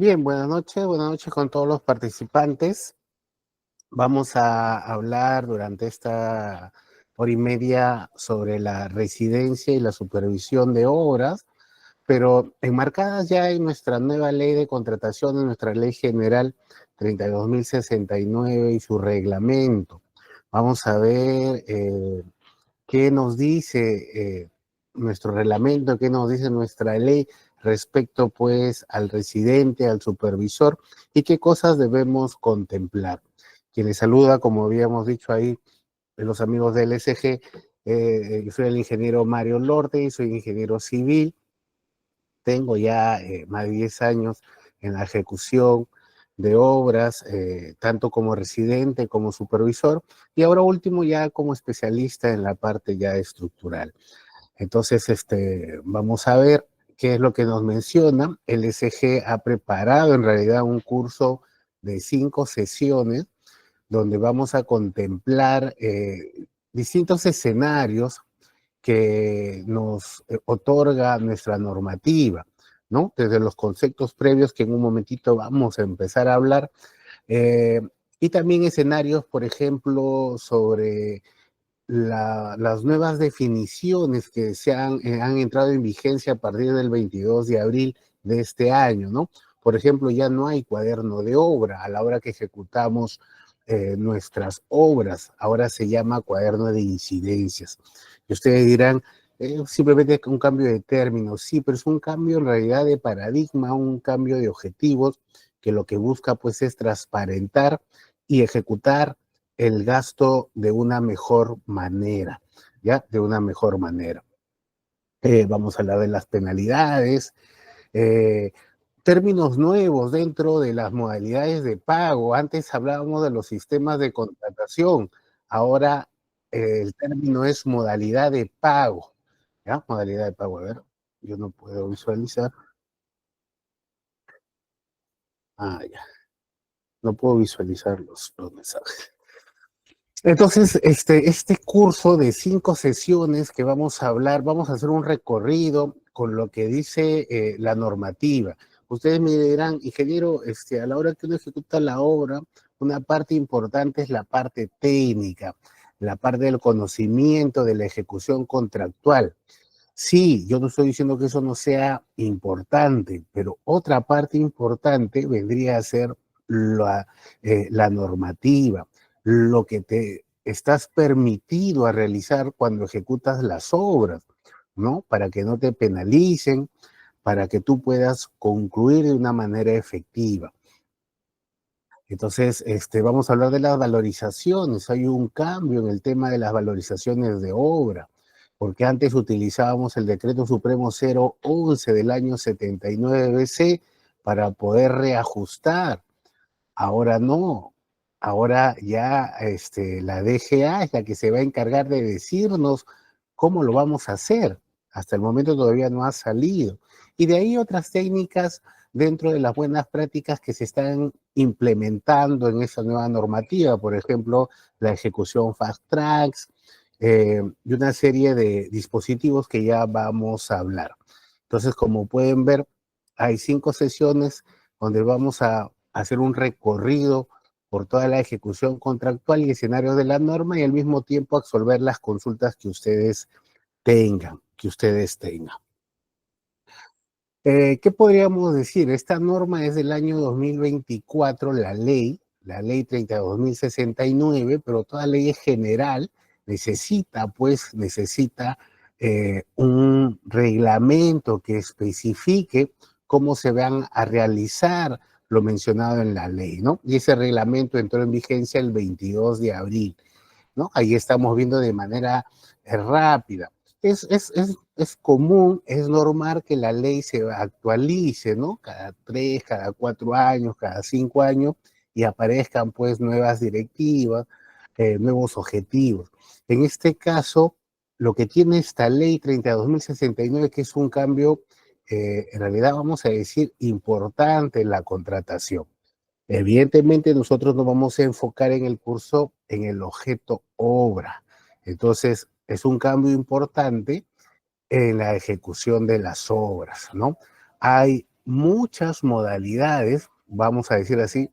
Bien, buenas noches con todos los participantes. Vamos a hablar durante esta hora y media sobre la residencia y la supervisión de obras, pero enmarcadas ya en nuestra nueva ley de contratación, en nuestra ley general 32.069 y su reglamento. Vamos a ver qué nos dice nuestro reglamento, qué nos dice nuestra ley respecto pues al residente, al supervisor y qué cosas debemos contemplar. Quien les saluda, como habíamos dicho ahí, los amigos del SG, yo soy el ingeniero Mario Lorte y soy ingeniero civil. Tengo ya más de 10 años en la ejecución de obras, tanto como residente como supervisor, y ahora último ya como especialista en la parte ya estructural. Entonces, vamos a ver qué es lo que nos menciona. El SG ha preparado en realidad un curso de 5 sesiones donde vamos a contemplar distintos escenarios que nos otorga nuestra normativa, ¿no? Desde los conceptos previos que en un momentito vamos a empezar a hablar, eh, y también escenarios, por ejemplo, sobre las nuevas definiciones que han entrado en vigencia a partir del 22 de abril de este año, ¿no? Por ejemplo, ya no hay cuaderno de obra a la hora que ejecutamos nuestras obras, ahora se llama cuaderno de incidencias. Y ustedes dirán, simplemente es un cambio de términos, sí, pero es un cambio en realidad de paradigma, un cambio de objetivos que lo que busca pues es transparentar y ejecutar el gasto de una mejor manera, ¿ya? De una mejor manera. Vamos a hablar de las penalidades, eh, términos nuevos dentro de las modalidades de pago. Antes hablábamos de los sistemas de contratación, ahora el término es modalidad de pago, ¿ya? Modalidad de pago, a ver, yo no puedo visualizar. Ah, ya, no puedo visualizar los mensajes. Entonces, este curso de 5 sesiones que vamos a hablar, vamos a hacer un recorrido con lo que dice la normativa. Ustedes me dirán, ingeniero, a la hora que uno ejecuta la obra, una parte importante es la parte técnica, la parte del conocimiento de la ejecución contractual. Sí, yo no estoy diciendo que eso no sea importante, pero otra parte importante vendría a ser la normativa, lo que te estás permitido a realizar cuando ejecutas las obras, ¿no? Para que no te penalicen, para que tú puedas concluir de una manera efectiva. Entonces, vamos a hablar de las valorizaciones. Hay un cambio en el tema de las valorizaciones de obra, porque antes utilizábamos el Decreto Supremo 011 del año 79 BC para poder reajustar. Ahora no. Ahora ya la DGA es la que se va a encargar de decirnos cómo lo vamos a hacer. Hasta el momento todavía no ha salido. Y de ahí otras técnicas dentro de las buenas prácticas que se están implementando en esa nueva normativa, por ejemplo, la ejecución fast tracks y una serie de dispositivos que ya vamos a hablar. Entonces, como pueden ver, hay 5 sesiones donde vamos a hacer un recorrido por toda la ejecución contractual y escenarios de la norma y al mismo tiempo absolver las consultas que ustedes tengan. ¿Qué podríamos decir? Esta norma es del año 2024, la ley 32.069, pero toda ley es general, necesita un reglamento que especifique cómo se van a realizar lo mencionado en la ley, ¿no? Y ese reglamento entró en vigencia el 22 de abril, ¿no? Ahí estamos viendo de manera rápida. Es común, es normal que la ley se actualice, ¿no? Cada 3, cada 4 años, cada 5 años, y aparezcan pues nuevas directivas, nuevos objetivos. En este caso, lo que tiene esta ley 32.069, que es un cambio, en realidad vamos a decir, importante en la contratación. Evidentemente nosotros nos vamos a enfocar en el curso en el objeto obra. Entonces, es un cambio importante en la ejecución de las obras, ¿no? Hay muchas modalidades, vamos a decir así,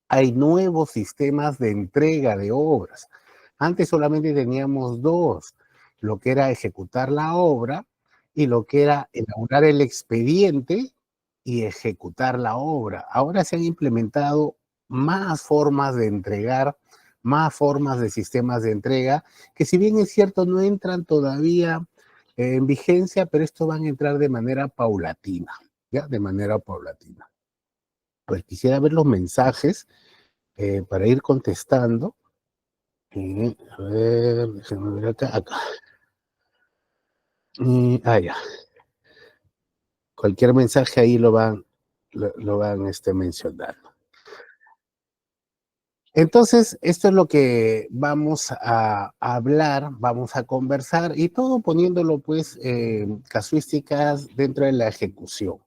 hay nuevos sistemas de entrega de obras. Antes solamente teníamos dos, lo que era ejecutar la obra y lo que era elaborar el expediente y ejecutar la obra. Ahora se han implementado más formas de entregar, más formas de sistemas de entrega, que si bien es cierto no entran todavía en vigencia, pero esto van a entrar de manera paulatina, ¿ya? De manera paulatina. Pues quisiera ver los mensajes para ir contestando. A ver, déjenme ver acá. Ya. Cualquier mensaje ahí lo van mencionando. Entonces, esto es lo que vamos a hablar, vamos a conversar y todo poniéndolo pues casuísticas dentro de la ejecución,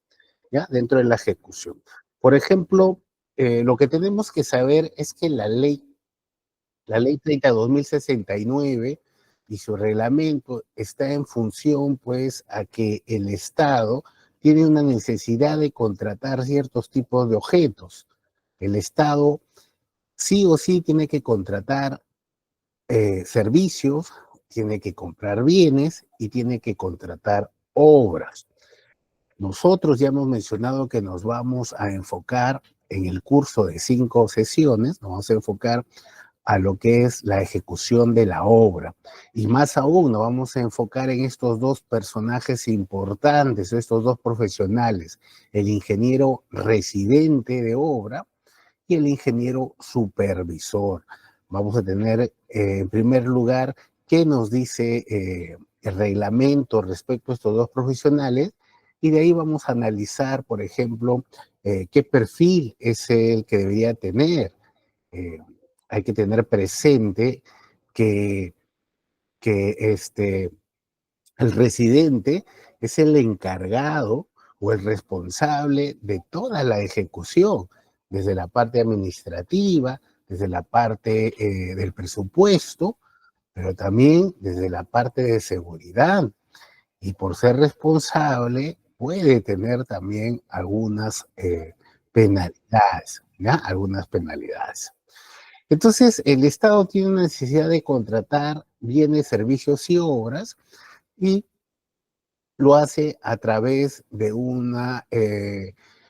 ¿ya? Dentro de la ejecución. Por ejemplo, lo que tenemos que saber es que la ley 30/2069 y su reglamento está en función, pues, a que el Estado tiene una necesidad de contratar ciertos tipos de objetos. El Estado sí o sí tiene que contratar servicios, tiene que comprar bienes y tiene que contratar obras. Nosotros ya hemos mencionado que nos vamos a enfocar en el curso de 5 sesiones, nos vamos a enfocar a lo que es la ejecución de la obra. Y más aún nos vamos a enfocar en estos dos personajes importantes, estos dos profesionales, el ingeniero residente de obra y el ingeniero supervisor. Vamos a tener, en primer lugar, qué nos dice el reglamento respecto a estos dos profesionales, y de ahí vamos a analizar, por ejemplo, qué perfil es el que debería tener. Eh, Hay que tener presente que, que el residente es el encargado o el responsable de toda la ejecución, desde la parte administrativa, desde la parte del presupuesto, pero también desde la parte de seguridad. Y por ser responsable, puede tener también algunas penalidades, ¿ya? Algunas penalidades. Entonces, el Estado tiene una necesidad de contratar bienes, servicios y obras, y lo hace a través de una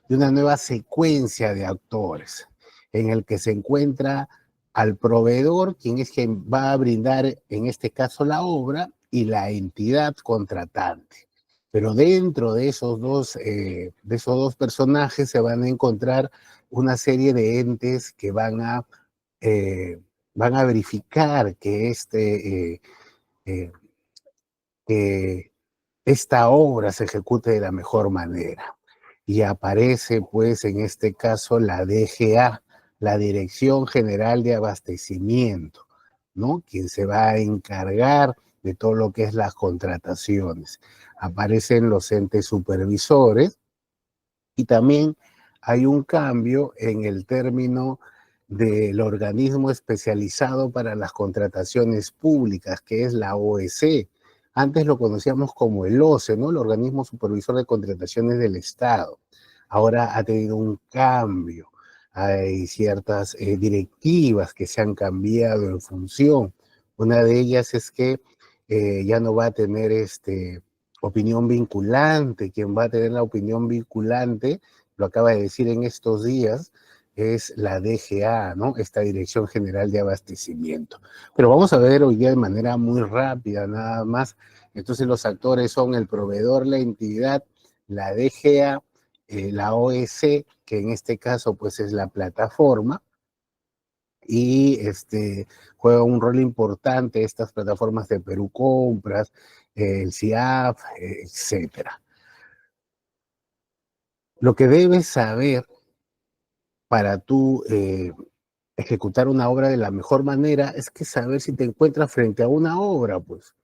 nueva secuencia de actores, en el que se encuentra al proveedor, quien es quien va a brindar, en este caso, la obra, y la entidad contratante. Pero dentro de esos dos personajes se van a encontrar una serie de entes que eh, van a verificar eh, que esta obra se ejecute de la mejor manera. Y aparece, pues, en este caso, la DGA, la Dirección General de Abastecimiento, ¿no? Quien se va a encargar de todo lo que es las contrataciones. Aparecen los entes supervisores, y también hay un cambio en el término del organismo especializado para las contrataciones públicas, que es la OEC. Antes lo conocíamos como el OCE, ¿no? El Organismo Supervisor de Contrataciones del Estado. Ahora ha tenido un cambio. Hay ciertas directivas que se han cambiado en función. Una de ellas es que ya no va a tener opinión vinculante. Quien va a tener la opinión vinculante, lo acaba de decir en estos días, es la DGA, ¿no? Esta Dirección General de Abastecimiento. Pero vamos a ver hoy día de manera muy rápida, nada más. Entonces los actores son el proveedor, la entidad, la DGA, la OEC, que en este caso pues es la plataforma, y juega un rol importante estas plataformas de Perú Compras, el CIAF, etcétera. Lo que debes saber para tú ejecutar una obra de la mejor manera es que saber si te encuentras frente a una obra, pues,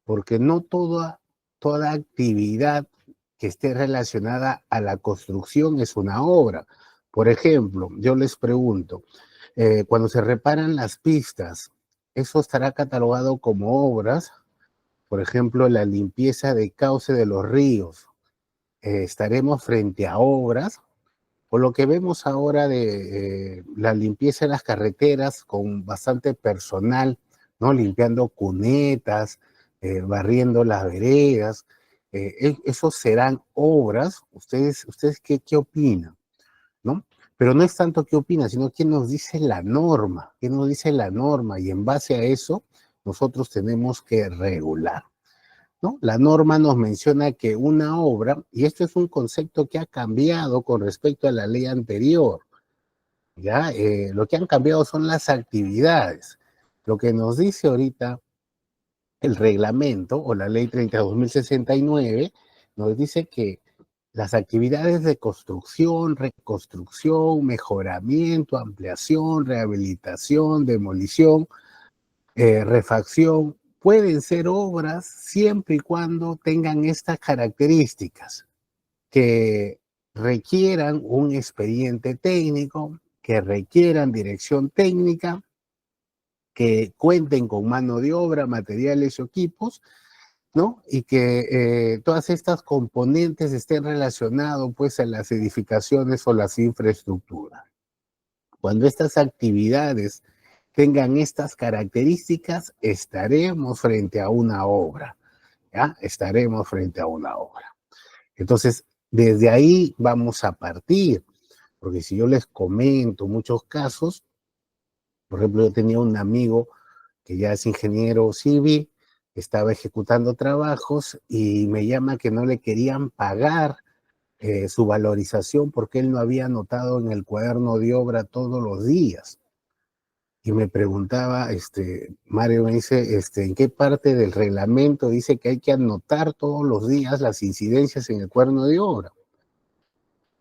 porque no toda actividad que esté relacionada a la construcción es una obra. Por ejemplo, yo les pregunto, cuando se reparan las pistas, ¿eso estará catalogado como obras? Por ejemplo, la limpieza de cauce de los ríos, estaremos frente a obras, por lo que vemos ahora de la limpieza de las carreteras con bastante personal, ¿no? Limpiando cunetas, barriendo las veredas. Esos serán obras. ¿Ustedes qué opinan? ¿No? Pero no es tanto qué opinan, sino qué nos dice la norma, qué nos dice la norma, y en base a eso nosotros tenemos que regular, ¿no? La norma nos menciona que una obra, y esto es un concepto que ha cambiado con respecto a la ley anterior, ¿ya? Lo que han cambiado son las actividades. Lo que nos dice ahorita el reglamento o la ley 32.069 nos dice que las actividades de construcción, reconstrucción, mejoramiento, ampliación, rehabilitación, demolición, refacción, pueden ser obras siempre y cuando tengan estas características, que requieran un expediente técnico, que requieran dirección técnica, que cuenten con mano de obra, materiales o equipos, ¿no? Y que todas estas componentes estén relacionados pues a las edificaciones o las infraestructuras. Cuando estas actividades tengan estas características, estaremos frente a una obra, ¿ya? Estaremos frente a una obra. Entonces, desde ahí vamos a partir, porque si yo les comento muchos casos, por ejemplo, yo tenía un amigo que ya es ingeniero civil, estaba ejecutando trabajos y me llama que no le querían pagar su valorización porque él no había anotado en el cuaderno de obra todos los días. Y me preguntaba, Mario me dice, ¿en qué parte del reglamento dice que hay que anotar todos los días las incidencias en el cuaderno de obra?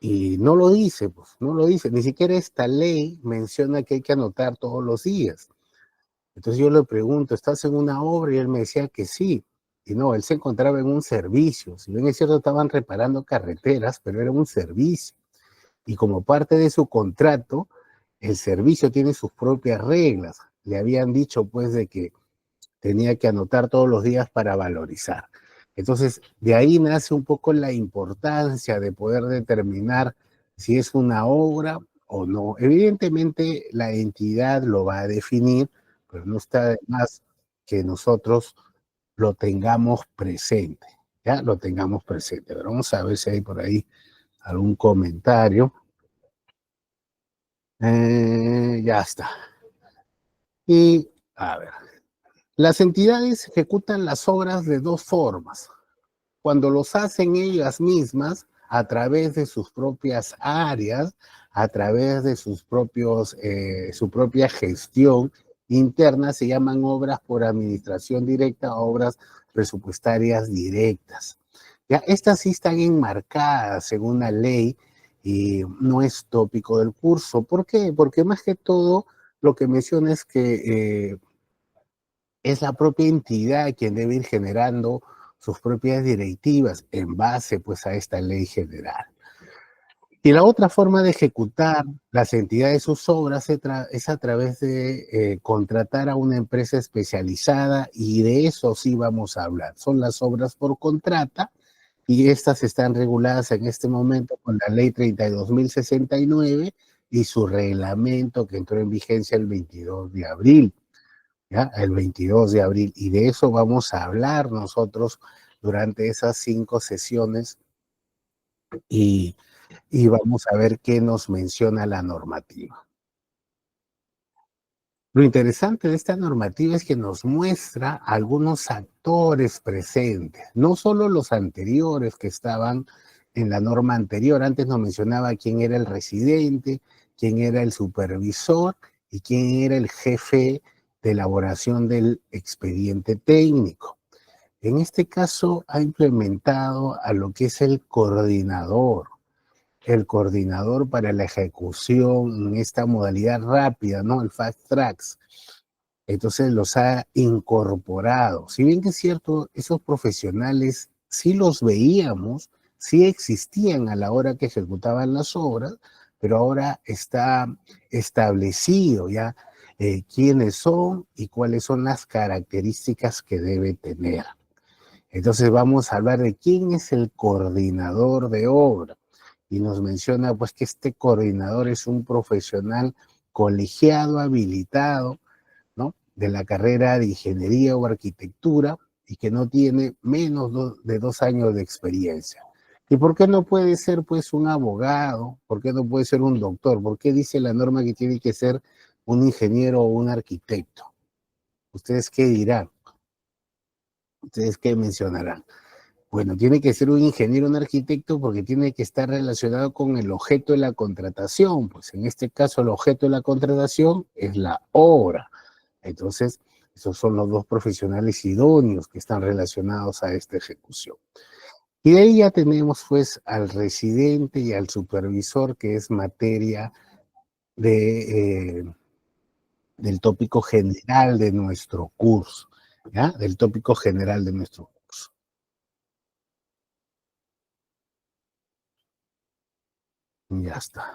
Y no lo dice, pues, no lo dice. Ni siquiera esta ley menciona que hay que anotar todos los días. Entonces yo le pregunto, ¿estás en una obra? Y él me decía que sí. Y no, él se encontraba en un servicio. Si bien es cierto, estaban reparando carreteras, pero era un servicio. Y como parte de su contrato, el servicio tiene sus propias reglas. Le habían dicho, pues, de que tenía que anotar todos los días para valorizar. Entonces, de ahí nace un poco la importancia de poder determinar si es una obra o no. Evidentemente, la entidad lo va a definir, pero no está de más que nosotros lo tengamos presente, ¿ya? Lo tengamos presente. Pero vamos a ver si hay por ahí algún comentario. Ya está. Y, a ver, las entidades ejecutan las obras de dos formas. Cuando los hacen ellas mismas, a través de sus propias áreas, a través de sus propios, su propia gestión interna, se llaman obras por administración directa, obras presupuestarias directas. Ya, estas sí están enmarcadas según la ley y no es tópico del curso. ¿Por qué? Porque más que todo lo que menciona es que es la propia entidad quien debe ir generando sus propias directivas en base pues a esta ley general. Y la otra forma de ejecutar las entidades sus obras es a través de contratar a una empresa especializada, y de eso sí vamos a hablar. Son las obras por contrata, y estas están reguladas en este momento con la ley 32.069 y su reglamento que entró en vigencia el 22 de abril. ¿Ya? El 22 de abril, y de eso vamos a hablar nosotros durante esas 5 sesiones y, y vamos a ver qué nos menciona la normativa. Lo interesante de esta normativa es que nos muestra algunos actores presentes, no solo los anteriores que estaban en la norma anterior. Antes nos mencionaba quién era el residente, quién era el supervisor y quién era el jefe de elaboración del expediente técnico. En este caso ha implementado a lo que es el coordinador para la ejecución en esta modalidad rápida, ¿no? El fast tracks. Entonces los ha incorporado. Si bien que es cierto, esos profesionales sí los veíamos, sí existían a la hora que ejecutaban las obras, pero ahora está establecido ya quiénes son y cuáles son las características que debe tener. Entonces vamos a hablar de quién es el coordinador de obra. Y nos menciona pues que este coordinador es un profesional colegiado, habilitado, ¿no? De la carrera de ingeniería o arquitectura y que no tiene menos de 2 años de experiencia. ¿Y por qué no puede ser pues un abogado? ¿Por qué no puede ser un doctor? ¿Por qué dice la norma que tiene que ser un ingeniero o un arquitecto? ¿Ustedes qué dirán? ¿Ustedes qué mencionarán? Bueno, tiene que ser un ingeniero, un arquitecto, porque tiene que estar relacionado con el objeto de la contratación. Pues en este caso el objeto de la contratación es la obra. Entonces, esos son los dos profesionales idóneos que están relacionados a esta ejecución. Y de ahí ya tenemos pues al residente y al supervisor, que es materia del tópico general de nuestro curso, ¿ya? Del tópico general de nuestro curso. Ya está.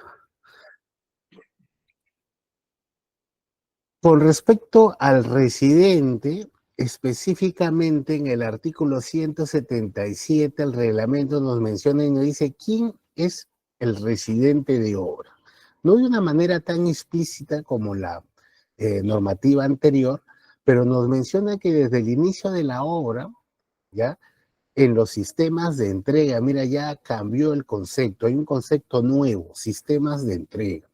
Con respecto al residente, específicamente en el artículo 177, el reglamento nos menciona y nos dice quién es el residente de obra. No de una manera tan explícita como la normativa anterior, pero nos menciona que desde el inicio de la obra, ¿ya? En los sistemas de entrega, mira, ya cambió el concepto, hay un concepto nuevo, sistemas de entrega.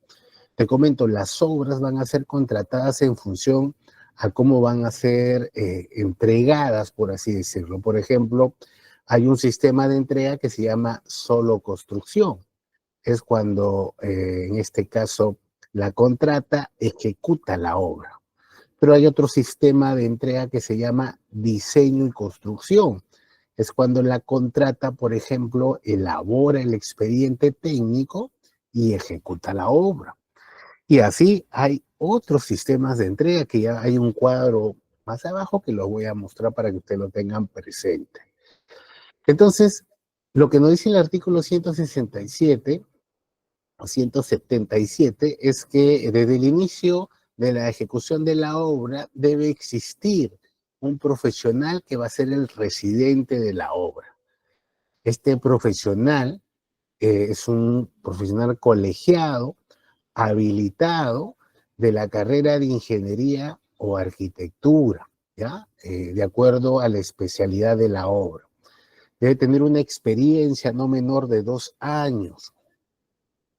Te comento, las obras van a ser contratadas en función a cómo van a ser entregadas, por así decirlo. Por ejemplo, hay un sistema de entrega que se llama solo construcción. Es cuando, en este caso, la contrata ejecuta la obra. Pero hay otro sistema de entrega que se llama diseño y construcción. Es cuando la contrata, por ejemplo, elabora el expediente técnico y ejecuta la obra. Y así hay otros sistemas de entrega que ya hay un cuadro más abajo que lo voy a mostrar para que ustedes lo tengan presente. Entonces, lo que nos dice el artículo 167 o 177 es que desde el inicio de la ejecución de la obra debe existir un profesional que va a ser el residente de la obra. Este profesional es un profesional colegiado, habilitado de la carrera de ingeniería o arquitectura, ¿ya? De acuerdo a la especialidad de la obra. Debe tener una experiencia no menor de 2 años,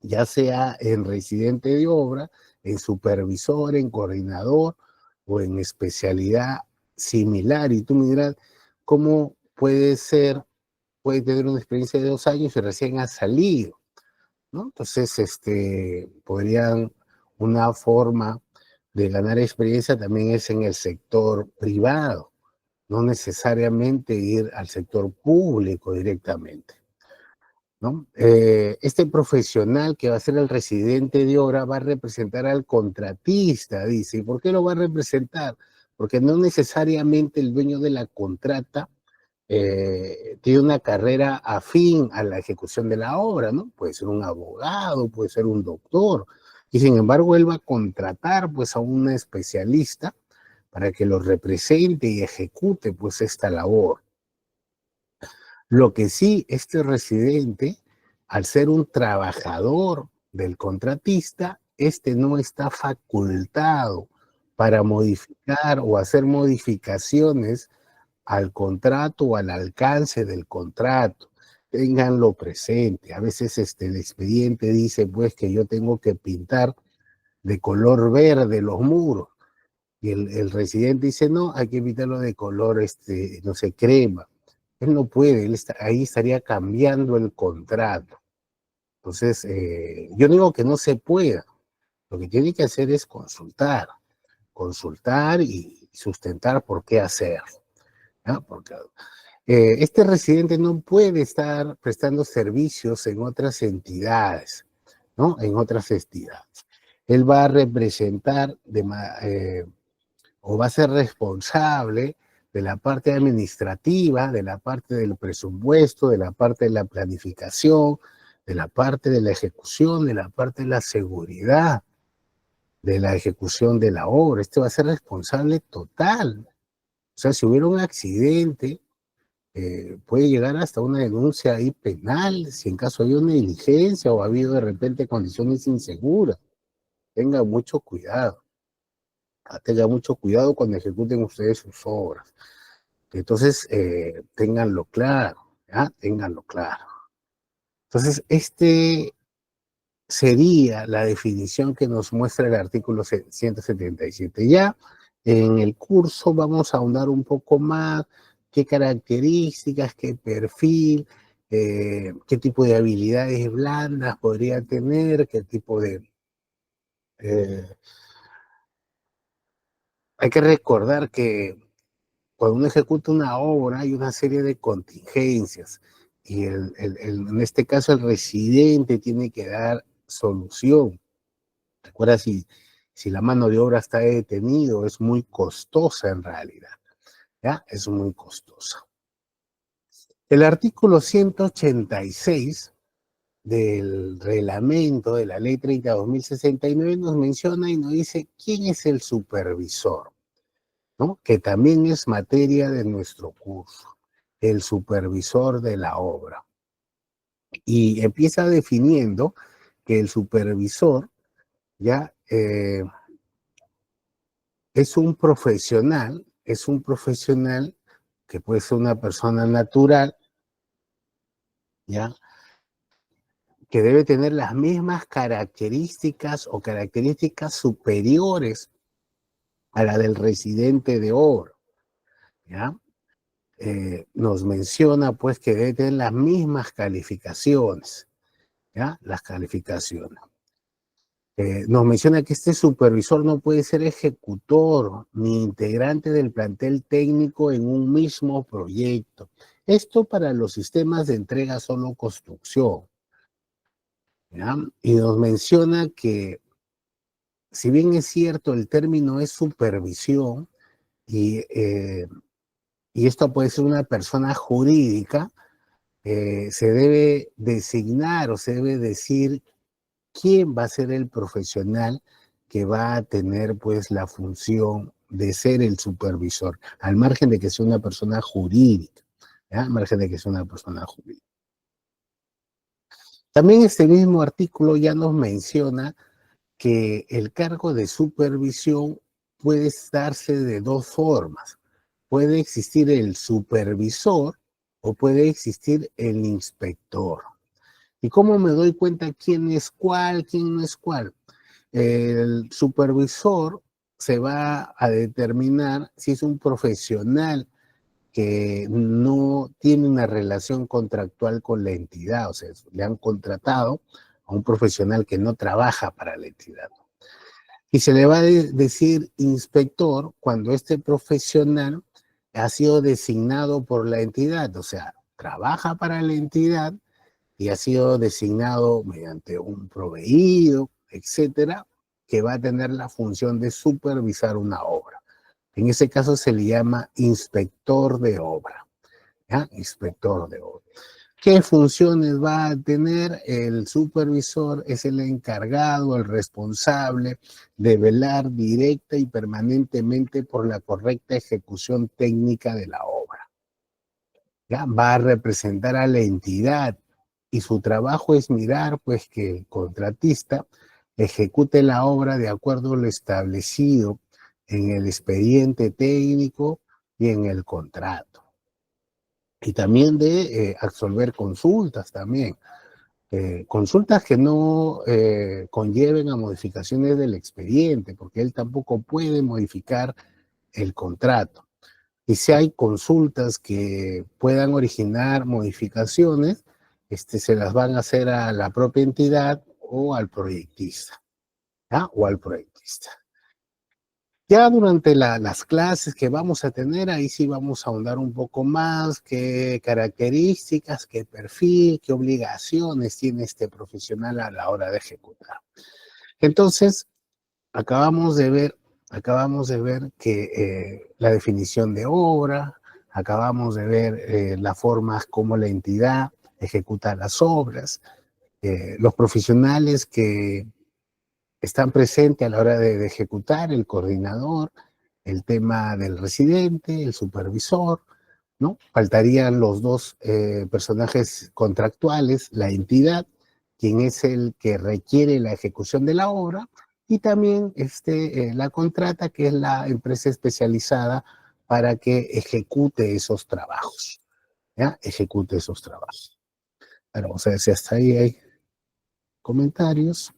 ya sea en residente de obra, en supervisor, en coordinador o en especialidad similar. Y tú me dirás, ¿cómo puede tener una experiencia de 2 años y recién ha salido? ¿No? Entonces, una forma de ganar experiencia también es en el sector privado, no necesariamente ir al sector público directamente, ¿no? Este profesional que va a ser el residente de obra va a representar al contratista, dice. ¿Y por qué lo va a representar? Porque no necesariamente el dueño de la contrata tiene una carrera afín a la ejecución de la obra, ¿no? Puede ser un abogado, puede ser un doctor, y sin embargo él va a contratar pues a un especialista para que lo represente y ejecute pues esta labor. Lo que sí, este residente, al ser un trabajador del contratista, este no está facultado para modificar o hacer modificaciones al contrato o al alcance del contrato. Ténganlo presente. A veces el expediente dice pues que yo tengo que pintar de color verde los muros y el residente dice no, hay que pintarlo de color no sé, crema. Él no puede, ahí estaría cambiando el contrato. Entonces, yo digo que no se pueda. Lo que tiene que hacer es consultar y sustentar por qué hacer, ¿no? Porque este residente no puede estar prestando servicios en otras entidades, ¿no? En otras entidades. Él va a representar o va a ser responsable de la parte administrativa, de la parte del presupuesto, de la parte de la planificación, de la parte de la ejecución, de la parte de la seguridad, de la ejecución de la obra. Este va a ser responsable total. O sea, si hubiera un accidente, puede llegar hasta una denuncia ahí penal si en caso hay una negligencia o ha habido de repente condiciones inseguras. Tenga mucho cuidado. Tenga mucho cuidado cuando ejecuten ustedes sus obras. Entonces, ténganlo claro, ¿ya? Ténganlo claro. Entonces, este sería la definición que nos muestra el artículo 177. Ya en el curso vamos a ahondar un poco más qué características, qué perfil, qué tipo de habilidades blandas podría tener, qué tipo de... eh, hay que recordar que cuando uno ejecuta una obra hay una serie de contingencias y en este caso el residente tiene que dar solución. Recuerda, si la mano de obra está detenido, es muy costosa en realidad, ¿ya? Es muy costosa. El artículo 186 del reglamento de la ley 30/2069 nos menciona y nos dice quién es el supervisor, ¿no? Que también es materia de nuestro curso, el supervisor de la obra. Y empieza definiendo que el supervisor ya es un profesional que puede ser una persona natural, ¿ya? Que debe tener las mismas características o características superiores a la del residente de obra, ¿ya? Nos menciona pues que debe tener las mismas calificaciones, ¿ya? Las calificaciones. Nos menciona que este supervisor no puede ser ejecutor ni integrante del plantel técnico en un mismo proyecto. Esto para los sistemas de entrega solo construcción, ¿ya? Y nos menciona que, si bien es cierto, el término es supervisión y esto puede ser una persona jurídica, se debe designar o se debe decir quién va a ser el profesional que va a tener pues la función de ser el supervisor, al margen de que sea una persona jurídica, ¿ya? Al margen de que sea una persona jurídica. También este mismo artículo ya nos menciona que el cargo de supervisión puede darse de dos formas. Puede existir el supervisor o puede existir el inspector. ¿Y cómo me doy cuenta quién es cuál, quién no es cuál? El supervisor se va a determinar si es un profesional que no tiene una relación contractual con la entidad, o sea, le han contratado a un profesional que no trabaja para la entidad. Y se le va a decir inspector cuando este profesional ha sido designado por la entidad, o sea, trabaja para la entidad y ha sido designado mediante un proveído, etcétera, que va a tener la función de supervisar una obra. En ese caso se le llama inspector de obra, ¿ya? Inspector de obra. ¿Qué funciones va a tener? El supervisor es el encargado, el responsable de velar directa y permanentemente por la correcta ejecución técnica de la obra. ¿Ya? Va a representar a la entidad y su trabajo es mirar pues que el contratista ejecute la obra de acuerdo a lo establecido en el expediente técnico y en el contrato. Y también de absolver consultas también. Consultas que no conlleven a modificaciones del expediente, porque él tampoco puede modificar el contrato. Y si hay consultas que puedan originar modificaciones, se las van a hacer a la propia entidad o al proyectista, ¿ya? O al proyectista. Ya durante las clases que vamos a tener, ahí sí vamos a ahondar un poco más, qué características, qué perfil, qué obligaciones tiene este profesional a la hora de ejecutar. Entonces, acabamos de ver que la definición de obra, acabamos de ver las formas como la entidad ejecuta las obras, los profesionales que están presentes a la hora de ejecutar, el coordinador, el tema del residente, el supervisor, ¿no? Faltarían los dos personajes contractuales, la entidad, quien es el que requiere la ejecución de la obra, y también la contrata, que es la empresa especializada para que ejecute esos trabajos, ¿ya? Ejecute esos trabajos. Ahora vamos a ver si hasta ahí hay comentarios.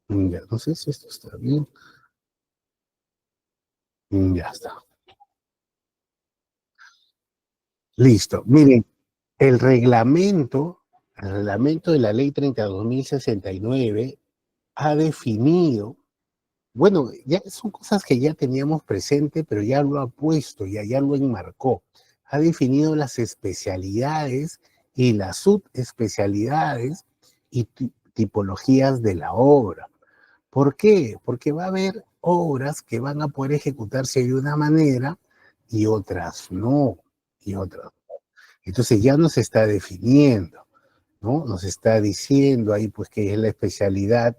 Ya, no sé si esto está bien. Ya está. Listo. Miren, el reglamento de la ley 32.069 ha definido, bueno, ya son cosas que ya teníamos presente, pero ya lo ha puesto, ya lo enmarcó. Ha definido las especialidades y las subespecialidades y tipologías de la obra. ¿Por qué? Porque va a haber obras que van a poder ejecutarse de una manera y otras no, y otras. Entonces ya nos está definiendo, ¿no? Nos está diciendo ahí pues que es la especialidad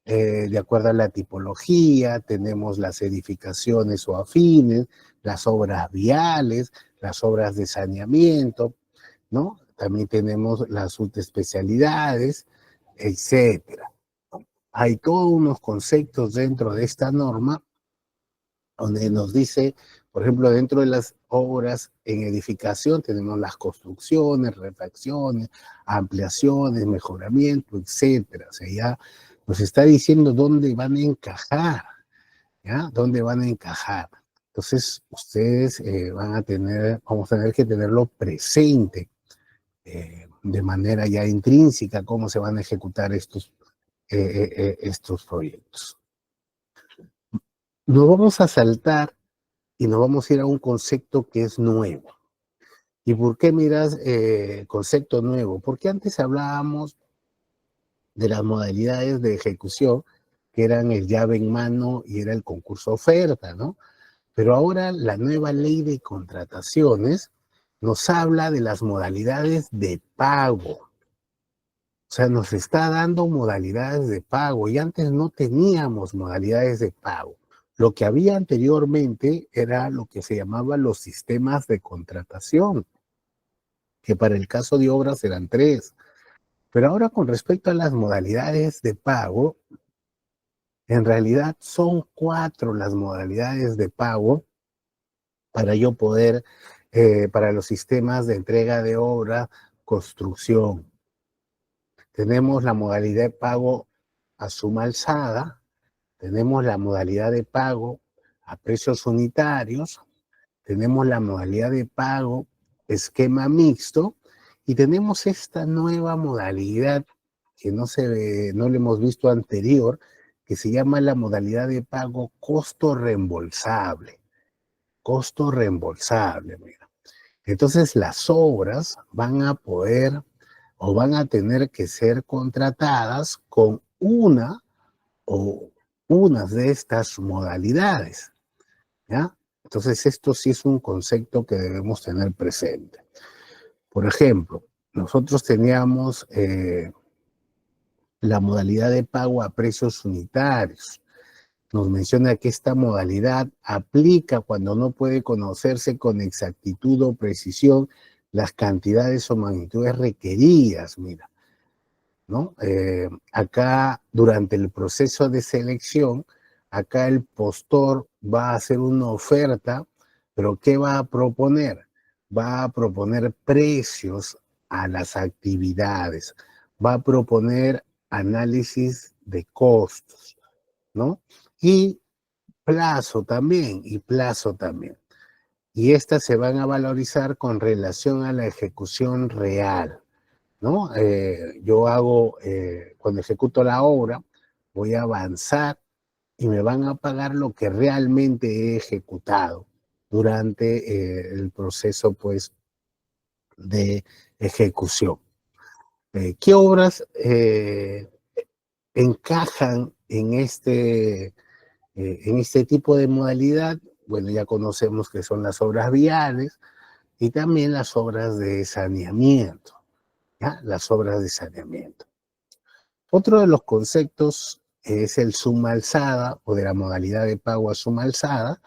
de acuerdo a la tipología, tenemos las edificaciones o afines, las obras viales, las obras de saneamiento, ¿no? También tenemos las subespecialidades, etcétera. Hay todos unos conceptos dentro de esta norma donde nos dice, por ejemplo, dentro de las obras en edificación tenemos las construcciones, refacciones, ampliaciones, mejoramiento, etcétera. O sea, ya nos está diciendo dónde van a encajar, ¿ya? ¿Dónde van a encajar? Entonces, ustedes vamos a tener que tenerlo presente de manera ya intrínseca, cómo se van a ejecutar estos proyectos. Nos vamos a saltar y nos vamos a ir a un concepto que es nuevo. ¿Y por qué miras concepto nuevo? Porque antes hablábamos de las modalidades de ejecución, que eran el llave en mano y era el concurso oferta, ¿no? Pero ahora la nueva ley de contrataciones nos habla de las modalidades de pago. O sea, nos está dando modalidades de pago y antes no teníamos modalidades de pago. Lo que había anteriormente era lo que se llamaba los sistemas de contratación, que para el caso de obras eran tres. Pero ahora con respecto a las modalidades de pago, en realidad son cuatro las modalidades de pago para yo poder, para los sistemas de entrega de obra, construcción. Tenemos la modalidad de pago a suma alzada, tenemos la modalidad de pago a precios unitarios, tenemos la modalidad de pago esquema mixto y tenemos esta nueva modalidad que no le hemos visto anterior, que se llama la modalidad de pago costo reembolsable. Costo reembolsable, mira. Entonces las obras van a poder o van a tener que ser contratadas con una o unas de estas modalidades, ¿ya? Entonces, esto sí es un concepto que debemos tener presente. Por ejemplo, nosotros teníamos la modalidad de pago a precios unitarios. Nos menciona que esta modalidad aplica cuando no puede conocerse con exactitud o precisión las cantidades o magnitudes requeridas, mira. ¿No? Acá, durante el proceso de selección, acá el postor va a hacer una oferta, pero ¿qué va a proponer? Va a proponer precios a las actividades, va a proponer análisis de costos, ¿no? Y plazo también. Y estas se van a valorizar con relación a la ejecución real. ¿No? Cuando ejecuto la obra, voy a avanzar y me van a pagar lo que realmente he ejecutado durante el proceso, pues, de ejecución. ¿Qué obras encajan en este tipo de modalidad? Bueno, ya conocemos que son las obras viales y también las obras de saneamiento, ¿ya? Las obras de saneamiento. Otro de los conceptos es el suma alzada o de la modalidad de pago a suma alzada.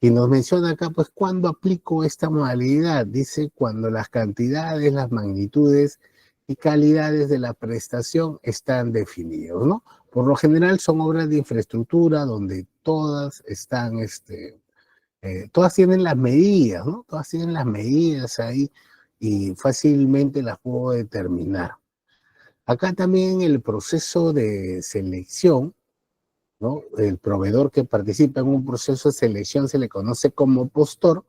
Y nos menciona acá, pues, ¿cuándo aplico esta modalidad? Dice, cuando las cantidades, las magnitudes y calidades de la prestación están definidos, ¿no? Por lo general son obras de infraestructura donde todas están, todas tienen las medidas, ¿no? Todas tienen las medidas ahí y fácilmente las puedo determinar. Acá también el proceso de selección, ¿no? El proveedor que participa en un proceso de selección se le conoce como postor.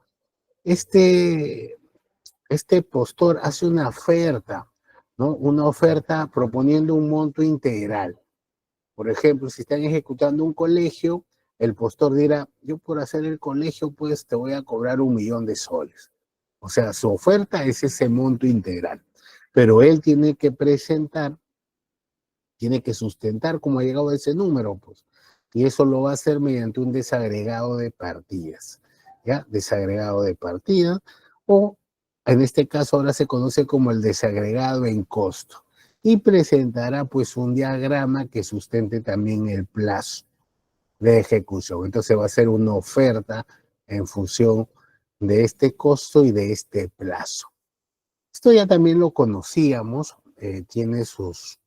Este, este postor hace una oferta, ¿no? Una oferta proponiendo un monto integral. Por ejemplo, si están ejecutando un colegio, el postor dirá, yo por hacer el colegio, pues te voy a cobrar 1.000.000 de soles. O sea, su oferta es ese monto integral. Pero él tiene que presentar, tiene que sustentar cómo ha llegado a ese número, pues. Y eso lo va a hacer mediante un desagregado de partidas, ¿ya? Desagregado de partidas, o en este caso ahora se conoce como el desagregado en costo. Y presentará pues un diagrama que sustente también el plazo de ejecución. Entonces va a ser una oferta en función de este costo y de este plazo. Esto ya también lo conocíamos, tiene sus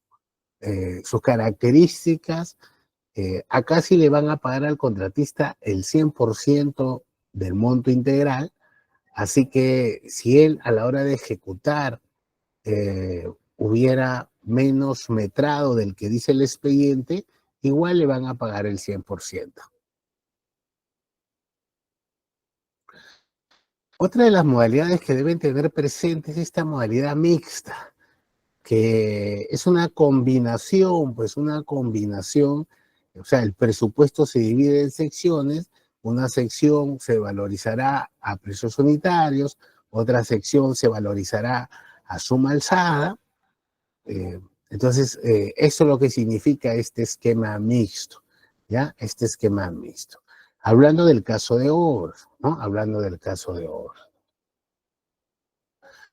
características. Acá sí le van a pagar al contratista el 100% del monto integral, así que si él a la hora de ejecutar hubiera menos metrado del que dice el expediente, igual le van a pagar el 100%. Otra de las modalidades que deben tener presentes es esta modalidad mixta, que es una combinación, o sea, el presupuesto se divide en secciones, una sección se valorizará a precios unitarios, otra sección se valorizará a suma alzada. Entonces, eso es lo que significa este esquema mixto, ¿ya? Este esquema mixto. Hablando del caso de obras, ¿no? Hablando del caso de obras.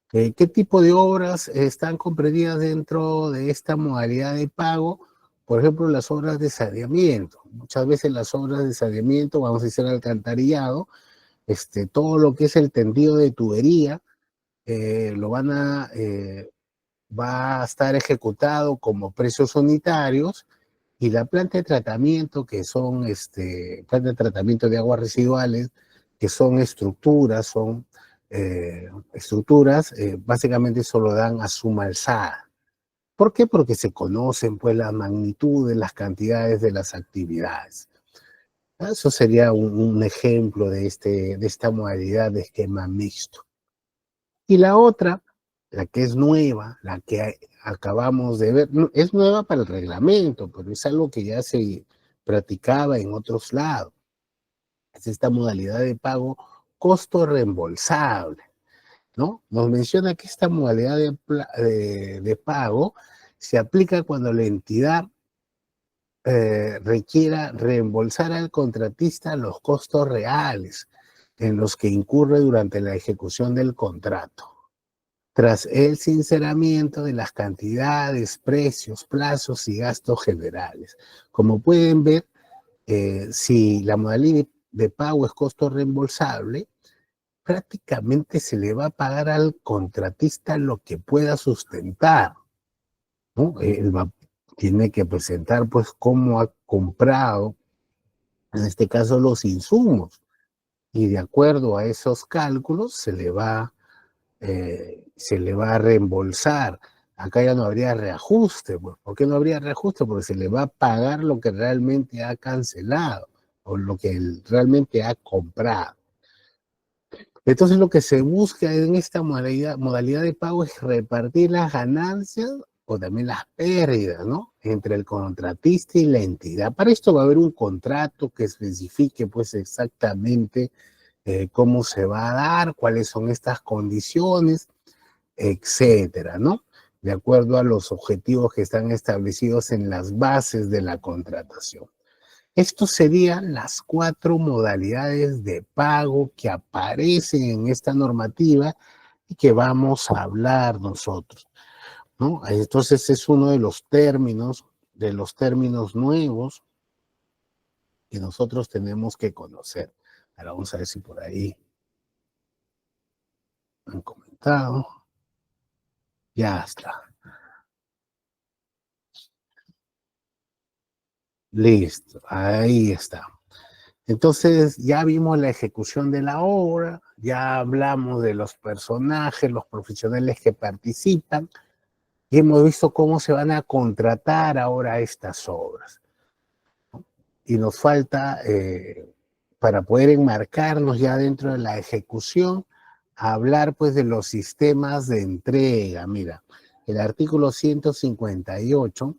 ¿Qué tipo de obras están comprendidas dentro de esta modalidad de pago? Por ejemplo, las obras de saneamiento. Muchas veces las obras de saneamiento, vamos a decir alcantarillado, todo lo que es el tendido de tubería, va a estar ejecutado como precios unitarios, y la planta de tratamiento, que son planta de tratamiento de aguas residuales, que son estructuras, básicamente solo dan a suma alzada. ¿Por qué? Porque se conocen pues la magnitud de las cantidades de las actividades. Eso sería un ejemplo de esta modalidad de esquema mixto. Y la otra, la que es nueva, la que acabamos de ver, es nueva para el reglamento, pero es algo que ya se practicaba en otros lados. Es esta modalidad de pago costo reembolsable, ¿no? Nos menciona que esta modalidad de pago se aplica cuando la entidad requiera reembolsar al contratista los costos reales en los que incurre durante la ejecución del contrato, tras el sinceramiento de las cantidades, precios, plazos y gastos generales. Como pueden ver, si la modalidad de pago es costo reembolsable, prácticamente se le va a pagar al contratista lo que pueda sustentar, ¿no? Tiene que presentar pues cómo ha comprado, en este caso, los insumos, y de acuerdo a esos cálculos se le va a reembolsar. Acá ya no habría reajuste. Pues. ¿Por qué no habría reajuste? Porque se le va a pagar lo que realmente ha cancelado o lo que él realmente ha comprado. Entonces lo que se busca en esta modalidad de pago es repartir las ganancias o también las pérdidas, ¿no? Entre el contratista y la entidad. Para esto va a haber un contrato que especifique pues exactamente cómo se va a dar, cuáles son estas condiciones, etcétera, ¿no? De acuerdo a los objetivos que están establecidos en las bases de la contratación. Estos serían las 4 modalidades de pago que aparecen en esta normativa y que vamos a hablar nosotros, ¿no? Entonces es uno de los términos nuevos que nosotros tenemos que conocer. Ahora vamos a ver si por ahí han comentado. Ya está. Listo, ahí está. Entonces ya vimos la ejecución de la obra, ya hablamos de los personajes, los profesionales que participan, y hemos visto cómo se van a contratar ahora estas obras. Y nos falta, para poder enmarcarnos ya dentro de la ejecución, hablar pues de los sistemas de entrega. Mira, el artículo 158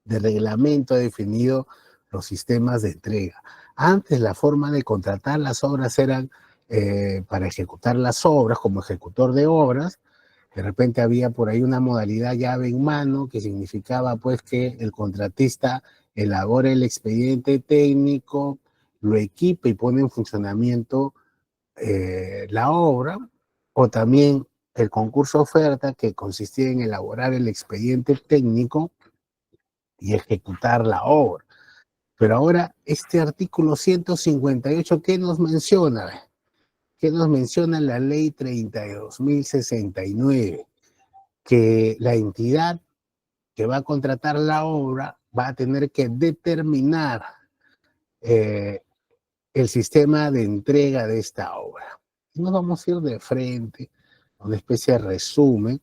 del reglamento ha definido los sistemas de entrega. Antes la forma de contratar las obras eran para ejecutar las obras como ejecutor de obras. De repente había por ahí una modalidad llave en mano que significaba pues que el contratista elabora el expediente técnico, lo equipa y pone en funcionamiento la obra, o también el concurso oferta que consistía en elaborar el expediente técnico y ejecutar la obra. Pero ahora este artículo 158, ¿qué nos menciona? ¿Qué nos menciona la ley 32.069? Que la entidad que va a contratar la obra va a tener que determinar eh, el sistema de entrega de esta obra. Y nos vamos a ir de frente, una especie de resumen.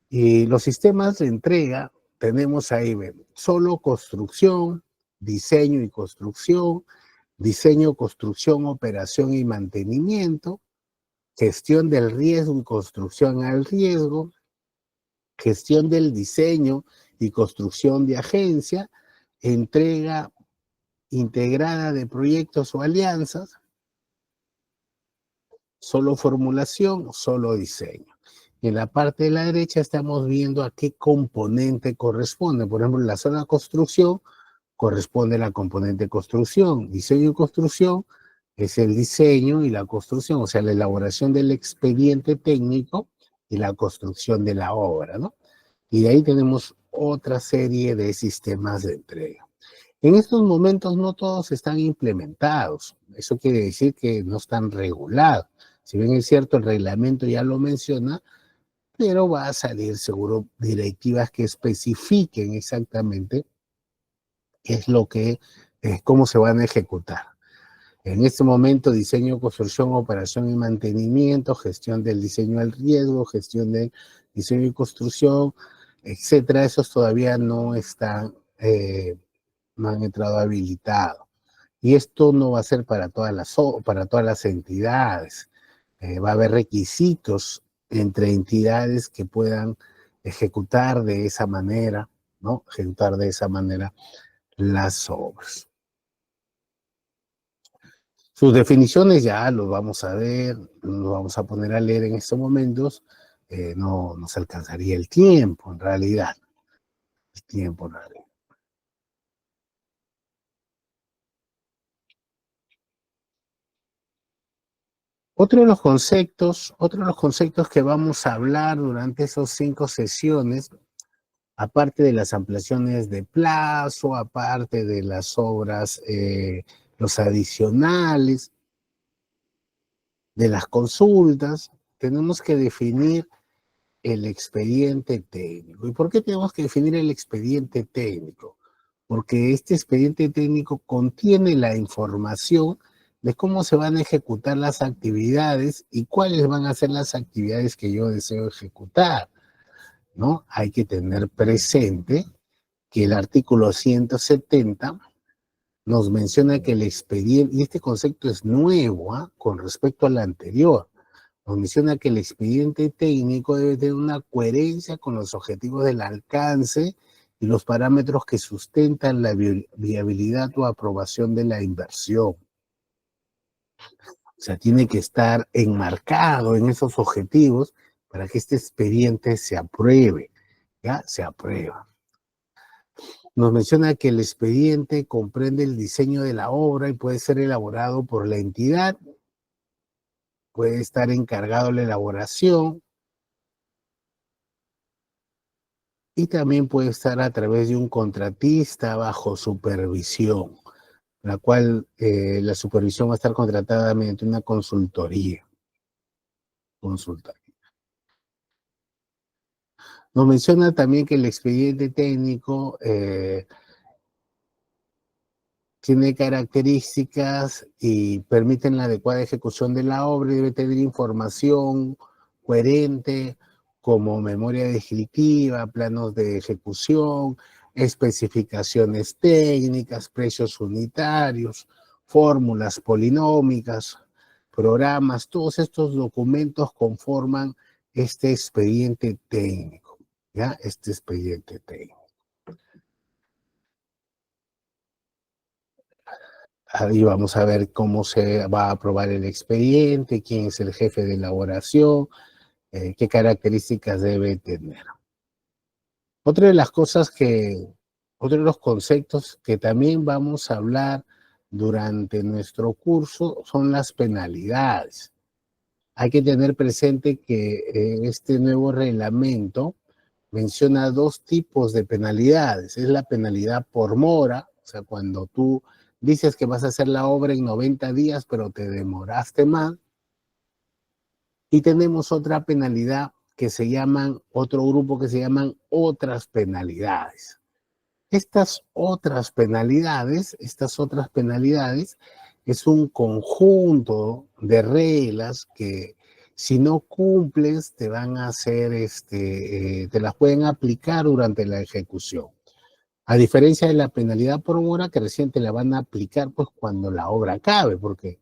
Y los sistemas de entrega tenemos ahí, ven, solo construcción, diseño y construcción, diseño, construcción, operación y mantenimiento, gestión del riesgo y construcción al riesgo, gestión del diseño y construcción de agencia, entrega integrada de proyectos o alianzas, solo formulación, solo diseño. En la parte de la derecha estamos viendo a qué componente corresponde. Por ejemplo, en la zona de construcción corresponde la componente construcción. Diseño y construcción es el diseño y la construcción, o sea, la elaboración del expediente técnico y la construcción de la obra, ¿no? Y de ahí tenemos otra serie de sistemas de entrega. En estos momentos no todos están implementados. Eso quiere decir que no están regulados. Si bien es cierto, el reglamento ya lo menciona, pero va a salir seguro directivas que especifiquen exactamente qué es lo que, cómo se van a ejecutar. En este momento, diseño, construcción, operación y mantenimiento, gestión del diseño al riesgo, gestión del diseño y construcción, etcétera, esos todavía no están, no han entrado habilitados. Y esto no va a ser para todas las entidades. Va a haber requisitos entre entidades que puedan ejecutar de esa manera, ¿no? Ejecutar de esa manera las obras. Sus definiciones ya los vamos a ver, los vamos a poner a leer en estos momentos. No nos alcanzaría el tiempo, en realidad. El tiempo, en realidad. Otro de los conceptos que vamos a hablar durante esos 5 sesiones, aparte de las ampliaciones de plazo, aparte de las obras, los adicionales, de las consultas, tenemos que definir el expediente técnico. ¿Y por qué tenemos que definir el expediente técnico? Porque este expediente técnico contiene la información de cómo se van a ejecutar las actividades y cuáles van a ser las actividades que yo deseo ejecutar, ¿no? Hay que tener presente que el artículo 170 nos menciona que el expediente, y este concepto es nuevo, con respecto al anterior, nos menciona que el expediente técnico debe tener una coherencia con los objetivos del alcance y los parámetros que sustentan la viabilidad o aprobación de la inversión. O sea, tiene que estar enmarcado en esos objetivos para que este expediente se apruebe, ¿ya? Se aprueba. Nos menciona que el expediente comprende el diseño de la obra y puede ser elaborado por la entidad, puede estar encargado de la elaboración y también puede estar a través de un contratista bajo supervisión. la cual la supervisión va a estar contratada mediante una consultoría. Nos menciona también que el expediente técnico tiene características y permiten la adecuada ejecución de la obra y debe tener información coherente como memoria descriptiva, planos de ejecución, especificaciones técnicas, precios unitarios, fórmulas polinómicas, programas. Todos estos documentos conforman este expediente técnico, ¿ya? Este expediente técnico. Ahí vamos a ver cómo se va a aprobar el expediente, quién es el jefe de elaboración, qué características debe tener. Otra de las cosas otro de los conceptos que también vamos a hablar durante nuestro curso son las penalidades. Hay que tener presente que este nuevo reglamento menciona dos tipos de penalidades. Es la penalidad por mora, o sea, cuando tú dices que vas a hacer la obra en 90 días, pero te demoraste más. Y tenemos otra penalidad que se llaman, otro grupo que se llaman otras penalidades. Estas otras penalidades es un conjunto de reglas que si no cumples te van a hacer, te las pueden aplicar durante la ejecución. A diferencia de la penalidad por hora que recién te la van a aplicar pues cuando la obra acabe, porque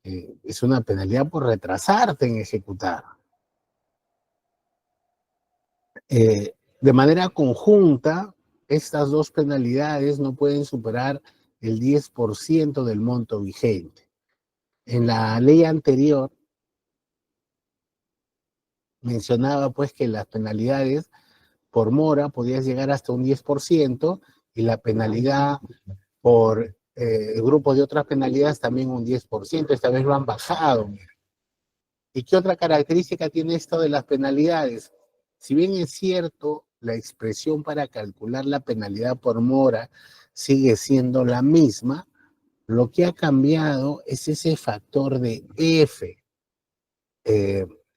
es una penalidad por retrasarte en ejecutar. De manera conjunta, estas dos penalidades no pueden superar el 10% del monto vigente. En la ley anterior mencionaba pues que las penalidades por mora podías llegar hasta un 10% y la penalidad por el grupo de otras penalidades también un 10%. Esta vez lo han bajado. ¿Y qué otra característica tiene esto de las penalidades? Si bien es cierto, la expresión para calcular la penalidad por mora sigue siendo la misma, lo que ha cambiado es ese factor de F.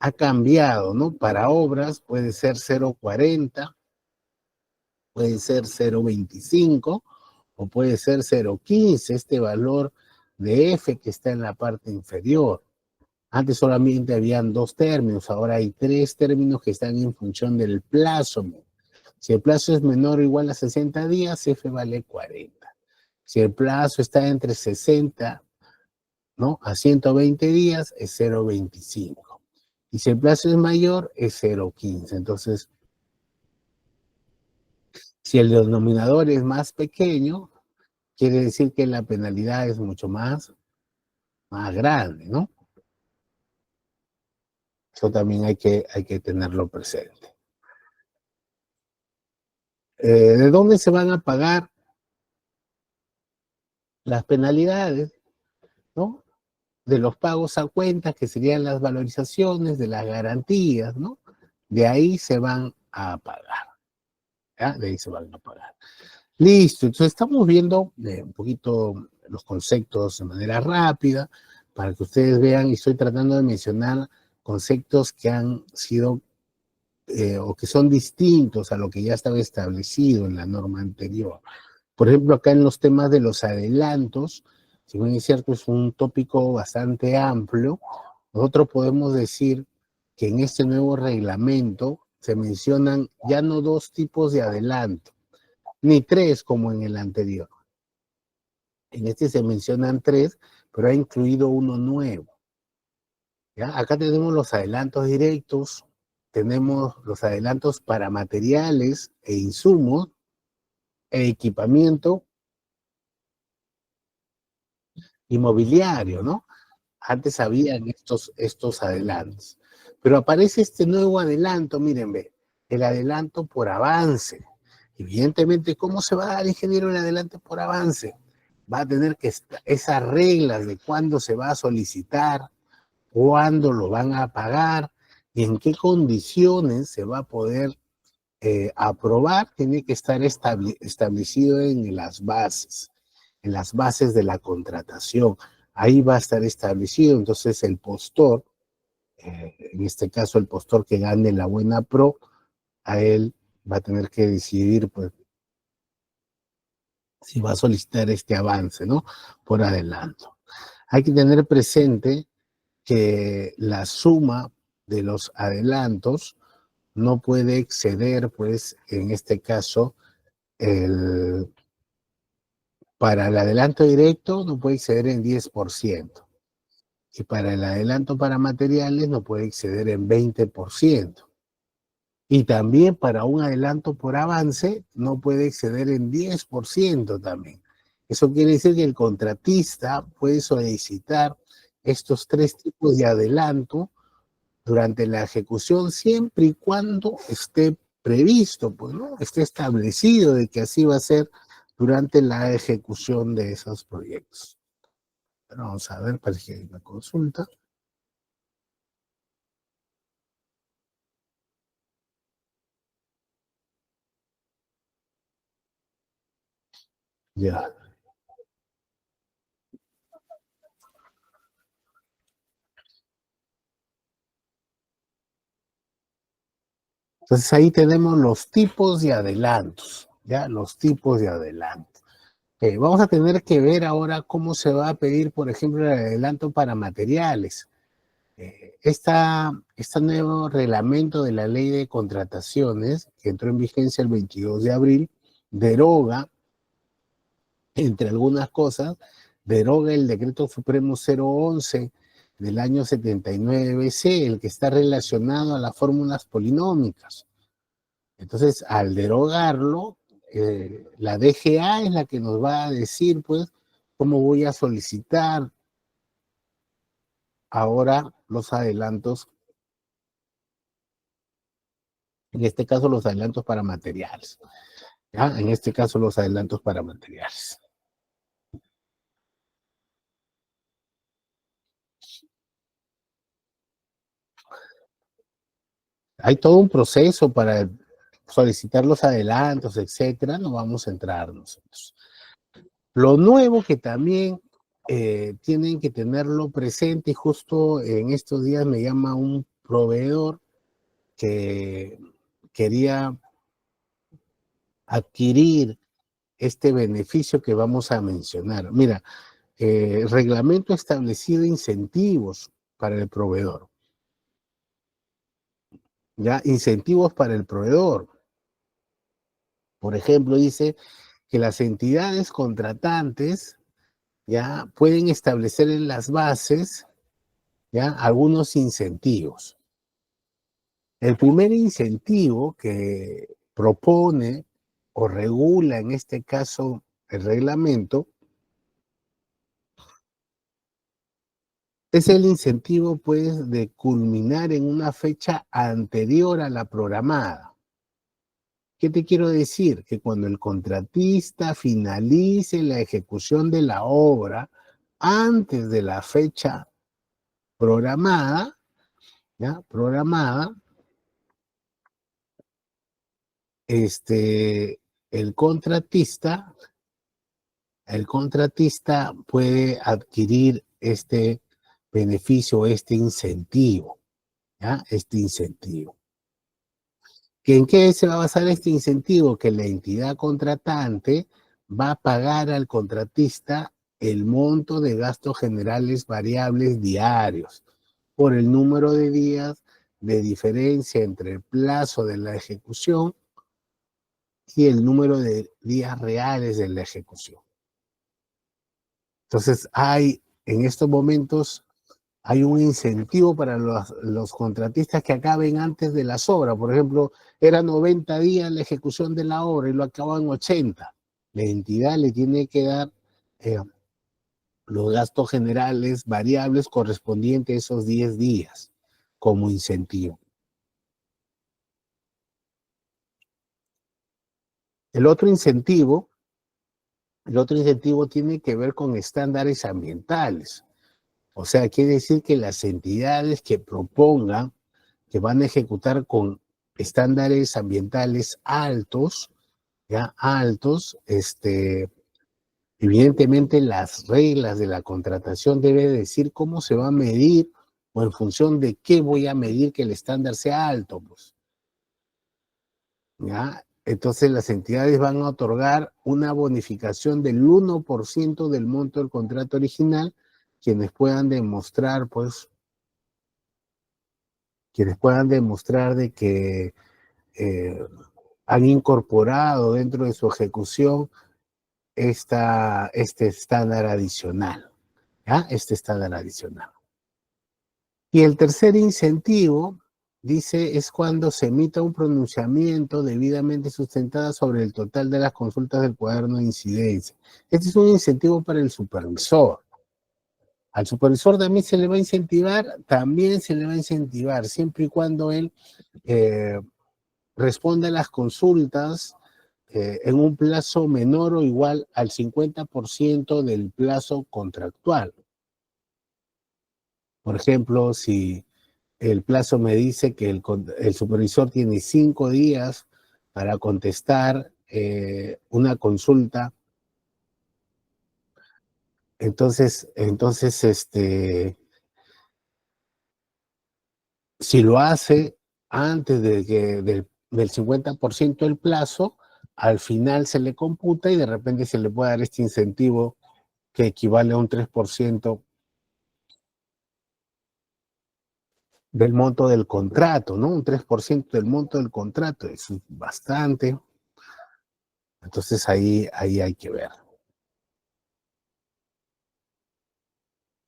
Ha cambiado, ¿no? Para obras puede ser 0,40, puede ser 0,25 o puede ser 0,15, este valor de F que está en la parte inferior. Antes solamente habían dos términos, ahora hay tres términos que están en función del plazo. Si el plazo es menor o igual a 60 días, F vale 40. Si el plazo está entre 60, ¿no?, a 120 días, es 0,25. Y si el plazo es mayor, es 0,15. Entonces, si el denominador es más pequeño, quiere decir que la penalidad es mucho más grande, ¿no? Eso también hay que tenerlo presente. ¿De dónde se van a pagar las penalidades? ¿No? De los pagos a cuentas, que serían las valorizaciones, de las garantías, ¿no? De ahí se van a pagar. ¿Ya? De ahí se van a pagar. Listo, entonces estamos viendo un poquito los conceptos de manera rápida para que ustedes vean, y estoy tratando de mencionar conceptos que han sido o que son distintos a lo que ya estaba establecido en la norma anterior. Por ejemplo, acá en los temas de los adelantos, si bien es cierto, es un tópico bastante amplio, nosotros podemos decir que en este nuevo reglamento se mencionan ya no dos tipos de adelanto, ni tres como en el anterior. En este se mencionan tres, pero ha incluido uno nuevo. ¿Ya? Acá tenemos los adelantos directos, tenemos los adelantos para materiales e insumos, e equipamiento inmobiliario, ¿no? Antes habían estos adelantos. Pero aparece este nuevo adelanto, miren, ve, el adelanto por avance. Evidentemente, ¿cómo se va a dar, ingeniero, el adelanto por avance? Va a tener que esas reglas de cuándo se va a solicitar, cuándo lo van a pagar y en qué condiciones se va a poder aprobar, tiene que estar establecido en las bases. en las bases de la contratación. Ahí va a estar establecido, entonces el postor, en este caso el postor que gane la buena pro, a él va a tener que decidir pues si va a solicitar este avance, ¿no? Por adelanto. Hay que tener presente que la suma de los adelantos no puede exceder, pues, en este caso, el, para el adelanto directo no puede exceder en 10%. Y para el adelanto para materiales no puede exceder en 20%. Y también para un adelanto por avance no puede exceder en 10% también. Eso quiere decir que el contratista puede solicitar estos tres tipos de adelanto durante la ejecución siempre y cuando esté previsto, pues, ¿no? Esté establecido de que así va a ser durante la ejecución de esos proyectos. Pero vamos a ver, parece que hay una consulta. Ya. Entonces ahí tenemos los tipos de adelantos, ¿ya? Los tipos de adelanto. Vamos a tener que ver ahora cómo se va a pedir, por ejemplo, el adelanto para materiales. Este nuevo reglamento de la ley de contrataciones, que entró en vigencia el 22 de abril, deroga, entre algunas cosas, deroga el decreto supremo 011 del año 79C, el que está relacionado a las fórmulas polinómicas. Entonces, al derogarlo, la DGA es la que nos va a decir, pues, cómo voy a solicitar ahora los adelantos, en este caso los adelantos para materiales. ¿Ya? En este caso los adelantos para materiales. Hay todo un proceso para solicitar los adelantos, etcétera, no vamos a entrar nosotros. Lo nuevo que también tienen que tenerlo presente, y justo en estos días me llama un proveedor que quería adquirir este beneficio que vamos a mencionar. Mira, reglamento establecido incentivos para el proveedor. Ya, incentivos para el proveedor. Por ejemplo, dice que las entidades contratantes ya pueden establecer en las bases ya algunos incentivos. El primer incentivo que propone o regula en este caso el reglamento es el incentivo pues de culminar en una fecha anterior a la programada. ¿Qué te quiero decir? Que cuando el contratista finalice la ejecución de la obra antes de la fecha programada, ¿ya? Programada, este, el contratista, el contratista puede adquirir este beneficio, este incentivo, ¿ya? Este incentivo. ¿En qué se va a basar este incentivo? Que la entidad contratante va a pagar al contratista el monto de gastos generales variables diarios por el número de días de diferencia entre el plazo de la ejecución y el número de días reales de la ejecución. Entonces, en estos momentos, hay un incentivo para los contratistas que acaben antes de las obras. Por ejemplo, era 90 días la ejecución de la obra y lo acaban en 80. La entidad le tiene que dar eh, los gastos generales variables correspondientes a esos 10 días como incentivo. El otro incentivo, el otro incentivo tiene que ver con estándares ambientales. O sea, quiere decir que las entidades que propongan que van a ejecutar con estándares ambientales altos, ya altos, Evidentemente, las reglas de la contratación deben decir cómo se va a medir o en función de qué voy a medir que el estándar sea alto, pues. ¿Ya? Entonces las entidades van a otorgar una bonificación del 1% del monto del contrato original, quienes puedan demostrar, pues, quienes puedan demostrar de que eh, han incorporado dentro de su ejecución este estándar adicional, ¿ya? Este estándar adicional. Y el tercer incentivo, dice, es cuando se emita un pronunciamiento debidamente sustentado sobre el total de las consultas del cuaderno de incidencia. Este es un incentivo para el supervisor. Al supervisor también se le va a incentivar, siempre y cuando él eh, responda a las consultas en un plazo menor o igual al 50% del plazo contractual. Por ejemplo, si el plazo me dice que el supervisor tiene 5 días para contestar una consulta, entonces si lo hace antes del 50% del plazo, al final se le computa y de repente se le puede dar este incentivo que equivale a un 3% del monto del contrato, ¿no? Un 3% del monto del contrato, es bastante. Entonces ahí hay que ver.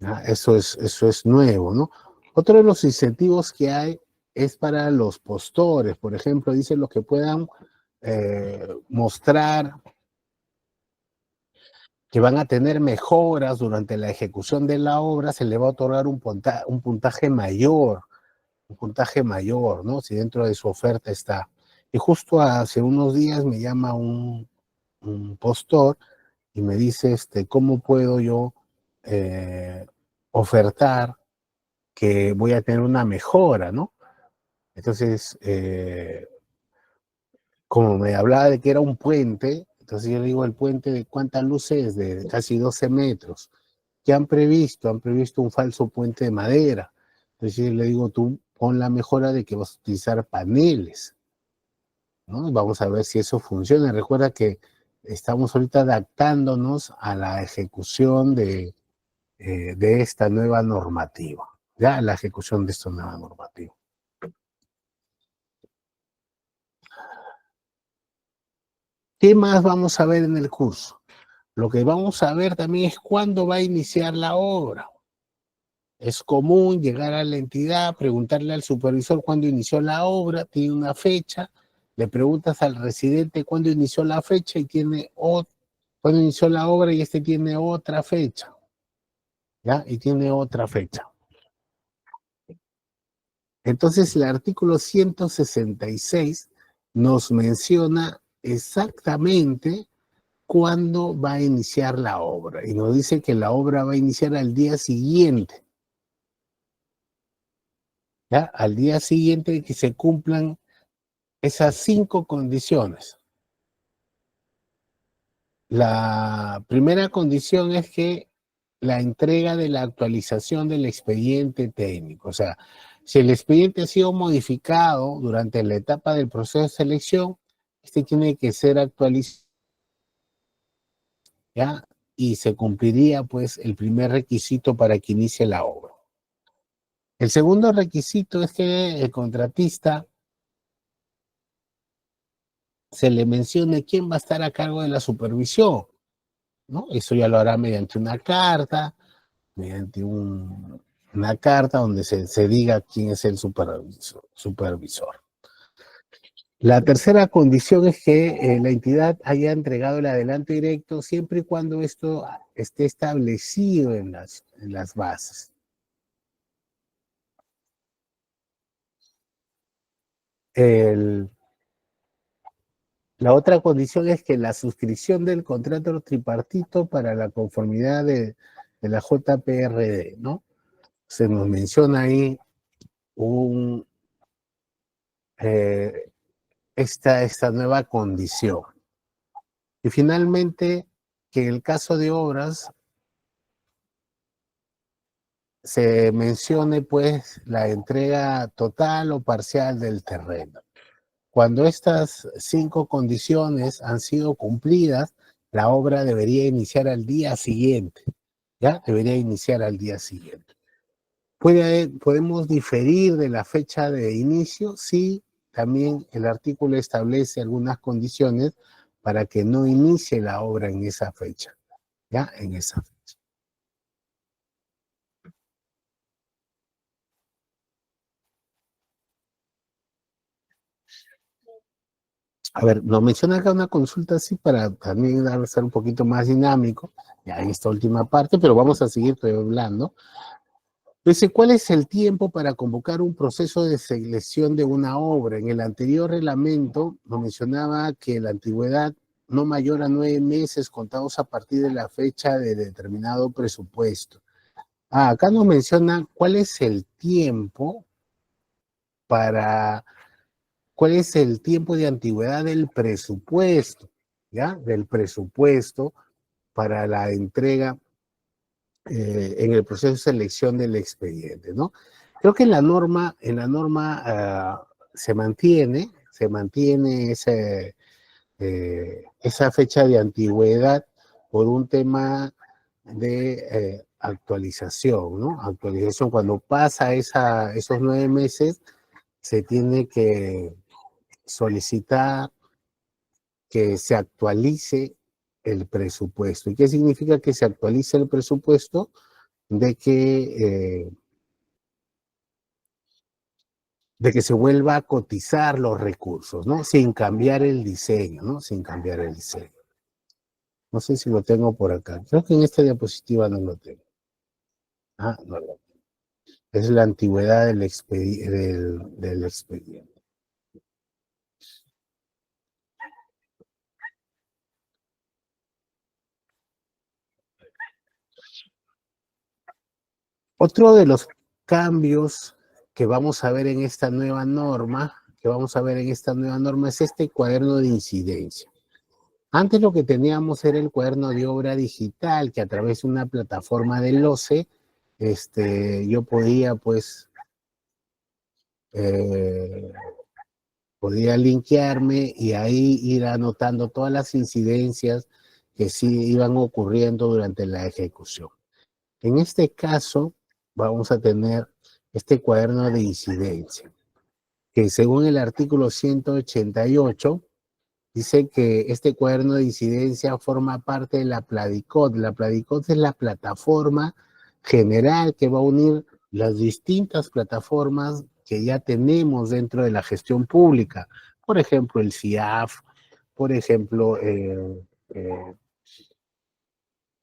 ¿Ya? Eso es nuevo, ¿no? Otro de los incentivos que hay es para los postores, por ejemplo, dice los que puedan mostrar que van a tener mejoras durante la ejecución de la obra, se le va a otorgar un puntaje mayor, ¿no? Si dentro de su oferta está. Y justo hace unos días me llama un postor y me dice, ¿cómo puedo yo eh, ofertar que voy a tener una mejora, ¿no? Entonces, como me hablaba de que era un puente, entonces yo le digo, ¿el puente de cuántas luces? De casi 12 metros. ¿Qué han previsto? Han previsto un falso puente de madera. Entonces yo le digo, tú pon la mejora de que vas a utilizar paneles, ¿no? Vamos a ver si eso funciona. Recuerda que estamos ahorita adaptándonos a la ejecución de esta nueva normativa, ya la ejecución de esta nueva normativa. ¿Qué más vamos a ver en el curso? Lo que vamos a ver también es cuándo va a iniciar la obra. Es común llegar a la entidad, preguntarle al supervisor cuándo inició la obra, tiene una fecha, le preguntas al residente cuándo inició la fecha y cuándo inició la obra y tiene otra fecha, ¿ya? Y tiene otra fecha. Entonces el artículo 166 nos menciona exactamente cuándo va a iniciar la obra y nos dice que la obra va a iniciar al día siguiente, ¿ya? Al día siguiente de que se cumplan esas 5 condiciones. La primera condición es que la entrega de la actualización del expediente técnico, o sea, si el expediente ha sido modificado durante la etapa del proceso de selección, tiene que ser actualizado, ¿ya? Y se cumpliría pues el primer requisito para que inicie la obra. El segundo requisito es que el contratista se le mencione quién va a estar a cargo de la supervisión, ¿no? Eso ya lo hará mediante una carta, una carta donde se diga quién es el supervisor. La tercera condición es que la entidad haya entregado el adelanto directo siempre y cuando esto esté establecido en las bases. La otra condición es que la suscripción del contrato tripartito para la conformidad de la JPRD, ¿no? Se nos menciona ahí un, esta nueva condición. Y finalmente, que en el caso de obras se mencione pues la entrega total o parcial del terreno. Cuando estas 5 condiciones han sido cumplidas, la obra debería iniciar al día siguiente, ¿ya? Debería iniciar al día siguiente. ¿Podemos diferir de la fecha de inicio? Sí, también el artículo establece algunas condiciones para que no inicie la obra en esa fecha, ¿ya? En esa fecha. A ver, nos menciona acá una consulta así para también ser un poquito más dinámico, ya en esta última parte, pero vamos a seguir hablando. Dice, ¿cuál es el tiempo para convocar un proceso de selección de una obra? En el anterior reglamento nos mencionaba que la antigüedad no mayor a 9 meses contados a partir de la fecha de determinado presupuesto. Acá nos menciona cuál es el tiempo para, cuál es el tiempo de antigüedad del presupuesto, ¿ya? Del presupuesto para la entrega en el proceso de selección del expediente, ¿no? Creo que se mantiene esa fecha de antigüedad por un tema de actualización, ¿no? Actualización, cuando pasa esos 9 meses, se tiene que solicitar que se actualice el presupuesto. ¿Y qué significa que se actualice el presupuesto? De de que se vuelva a cotizar los recursos, ¿no? Sin cambiar el diseño, ¿no? Sin cambiar el diseño. No sé si lo tengo por acá. Creo que en esta diapositiva no lo tengo. No lo tengo. Es la antigüedad del expediente. Otro de los cambios que vamos a ver en esta nueva norma, es este cuaderno de incidencia. Antes lo que teníamos era el cuaderno de obra digital, que a través de una plataforma del OCE, yo podía, pues, eh, podía linkearme y ahí ir anotando todas las incidencias que sí iban ocurriendo durante la ejecución. En este caso, vamos a tener este cuaderno de incidencia, que según el artículo 188, dice que este cuaderno de incidencia forma parte de la Pladicot. La Pladicot es la plataforma general que va a unir las distintas plataformas que ya tenemos dentro de la gestión pública. Por ejemplo, el CIAF, por ejemplo, eh,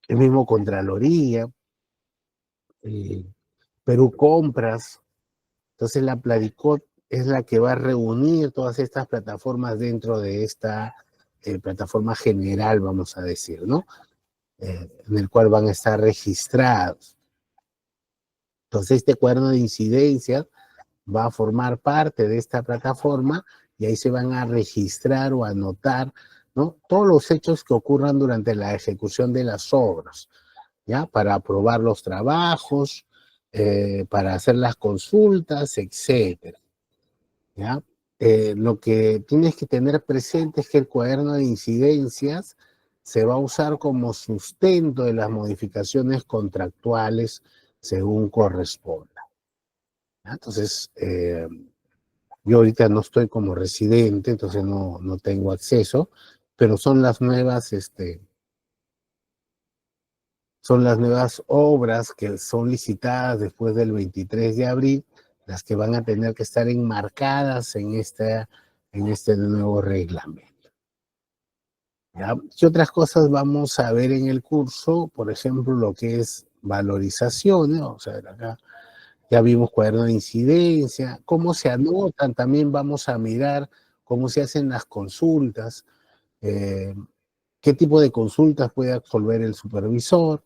el mismo Contraloría, eh, Perú Compras. Entonces la Pladicot es la que va a reunir todas estas plataformas dentro de esta plataforma general, vamos a decir, ¿no? En el cual van a estar registrados. Entonces este cuaderno de incidencias va a formar parte de esta plataforma y ahí se van a registrar o anotar, ¿no? Todos los hechos que ocurran durante la ejecución de las obras, ¿ya? Para aprobar los trabajos, para hacer las consultas, etcétera, ¿ya? Lo que tienes que tener presente es que el cuaderno de incidencias se va a usar como sustento de las modificaciones contractuales según corresponda, ¿ya? Entonces, yo ahorita no estoy como residente, entonces no tengo acceso, pero son las nuevas obras que son licitadas después del 23 de abril, las que van a tener que estar enmarcadas en este nuevo reglamento, ¿ya? ¿Qué otras cosas vamos a ver en el curso? Por ejemplo, lo que es valorización, ¿no? O sea, acá ya vimos cuaderno de incidencia, cómo se anotan, también vamos a mirar cómo se hacen las consultas, eh, qué tipo de consultas puede absolver el supervisor.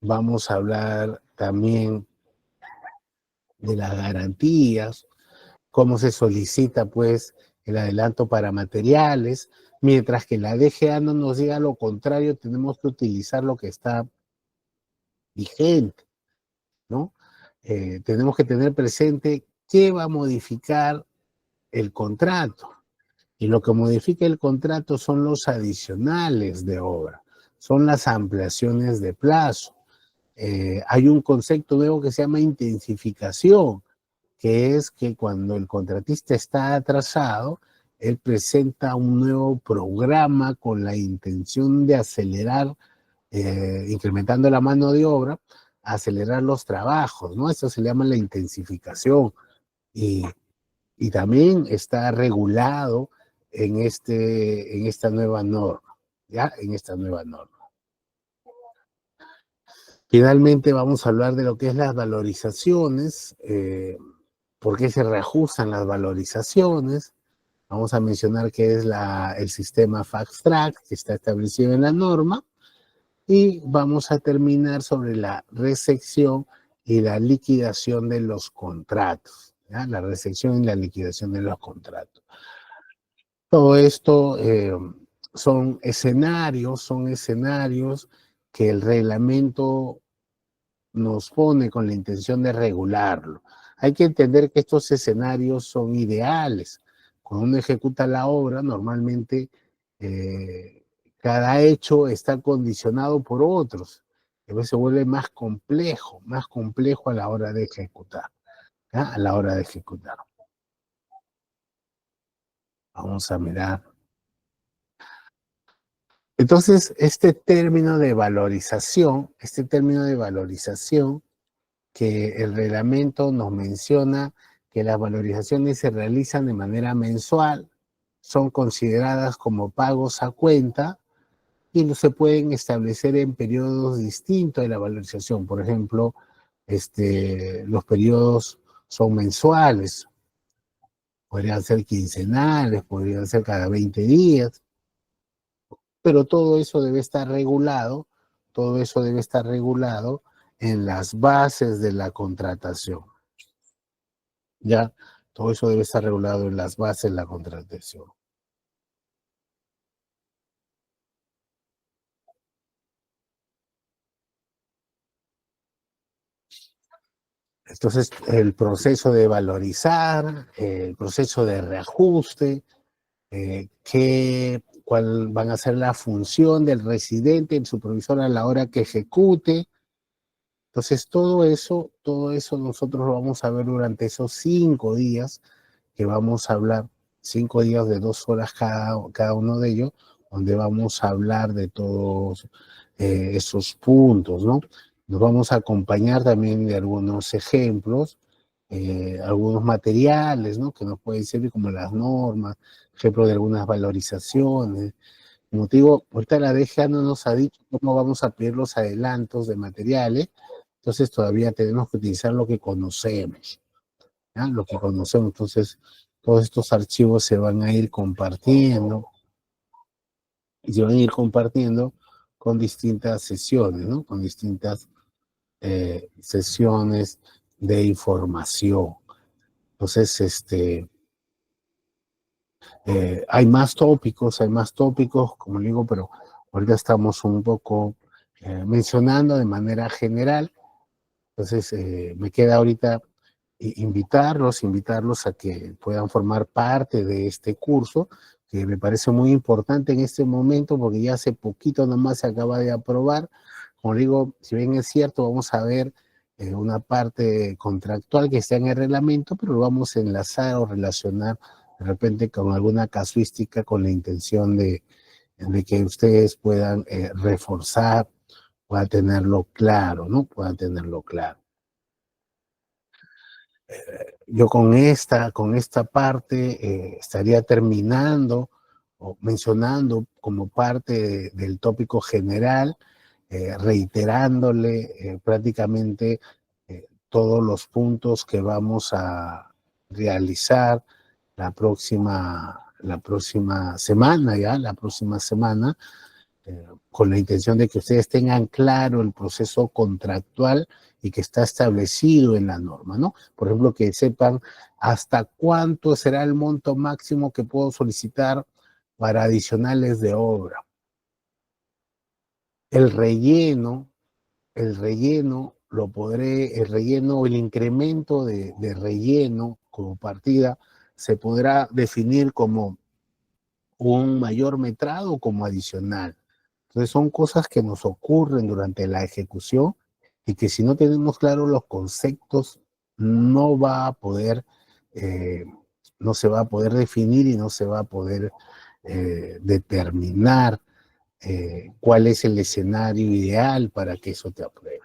Vamos a hablar también de las garantías, cómo se solicita, pues, el adelanto para materiales, mientras que la DGA no nos diga lo contrario, tenemos que utilizar lo que está vigente, ¿no? Tenemos que tener presente qué va a modificar el contrato. Y lo que modifica el contrato son los adicionales de obra, son las ampliaciones de plazo. Hay un concepto nuevo que se llama intensificación, que es que cuando el contratista está atrasado, él presenta un nuevo programa con la intención de acelerar, incrementando la mano de obra, acelerar los trabajos, ¿no? Eso se llama la intensificación y, y también está regulado en esta nueva norma, ¿ya? En esta nueva norma. Finalmente vamos a hablar de lo que es las valorizaciones, por qué se reajustan las valorizaciones. Vamos a mencionar qué es el sistema Fast Track que está establecido en la norma y vamos a terminar sobre la recepción y la liquidación de los contratos. ¿Ya? La recepción y la liquidación de los contratos. Todo esto son escenarios que el reglamento nos pone con la intención de regularlo. Hay que entender que estos escenarios son ideales. Cuando uno ejecuta la obra, normalmente cada hecho está condicionado por otros. A veces se vuelve más complejo a la hora de ejecutar. ¿Ya? A la hora de ejecutar. Vamos a mirar. Entonces, este término de valorización que el reglamento nos menciona que las valorizaciones se realizan de manera mensual, son consideradas como pagos a cuenta y no se pueden establecer en periodos distintos de la valorización. Por ejemplo, los periodos son mensuales, podrían ser quincenales, podrían ser cada 20 días, pero todo eso debe estar regulado en las bases de la contratación. Ya, todo eso debe estar regulado en las bases de la contratación. Entonces, el proceso de valorizar, el proceso de reajuste, cuál van a ser la función del residente, el supervisor a la hora que ejecute. Entonces, todo eso nosotros lo vamos a ver durante esos 5 días que vamos a hablar, 5 días de 2 horas cada uno de ellos, donde vamos a hablar de todos esos puntos, ¿no? Nos vamos a acompañar también de algunos ejemplos, algunos materiales, ¿no? Que nos pueden servir como las normas, ejemplo de algunas valorizaciones. Como te digo, ahorita la DGA no nos ha dicho cómo vamos a pedir los adelantos de materiales, entonces todavía tenemos que utilizar lo que conocemos, ¿ya? Lo que conocemos. Entonces, todos estos archivos se van a ir compartiendo y se van a ir compartiendo con distintas sesiones, ¿no? Con distintas sesiones de información. Entonces, hay más tópicos, como digo, pero ahorita estamos un poco mencionando de manera general. Entonces, me queda ahorita invitarlos a que puedan formar parte de este curso, que me parece muy importante en este momento, porque ya hace poquito nomás se acaba de aprobar. Como digo, si bien es cierto, vamos a ver una parte contractual que está en el reglamento, pero lo vamos a enlazar o relacionar de repente con alguna casuística con la intención de que ustedes puedan reforzar, puedan tenerlo claro, ¿no? Puedan tenerlo claro. Yo con esta parte estaría terminando o mencionando como parte del tópico general, reiterándole prácticamente todos los puntos que vamos a realizar la próxima semana, con la intención de que ustedes tengan claro el proceso contractual y que está establecido en la norma, ¿no? Por ejemplo, que sepan hasta cuánto será el monto máximo que puedo solicitar para adicionales de obra. El relleno el relleno o el incremento de relleno como partida se podrá definir como un mayor metrado o como adicional. Entonces son cosas que nos ocurren durante la ejecución y que si no tenemos claros los conceptos no va a poder, eh, no se va a poder definir y no se va a poder determinar cuál es el escenario ideal para que eso te apruebe.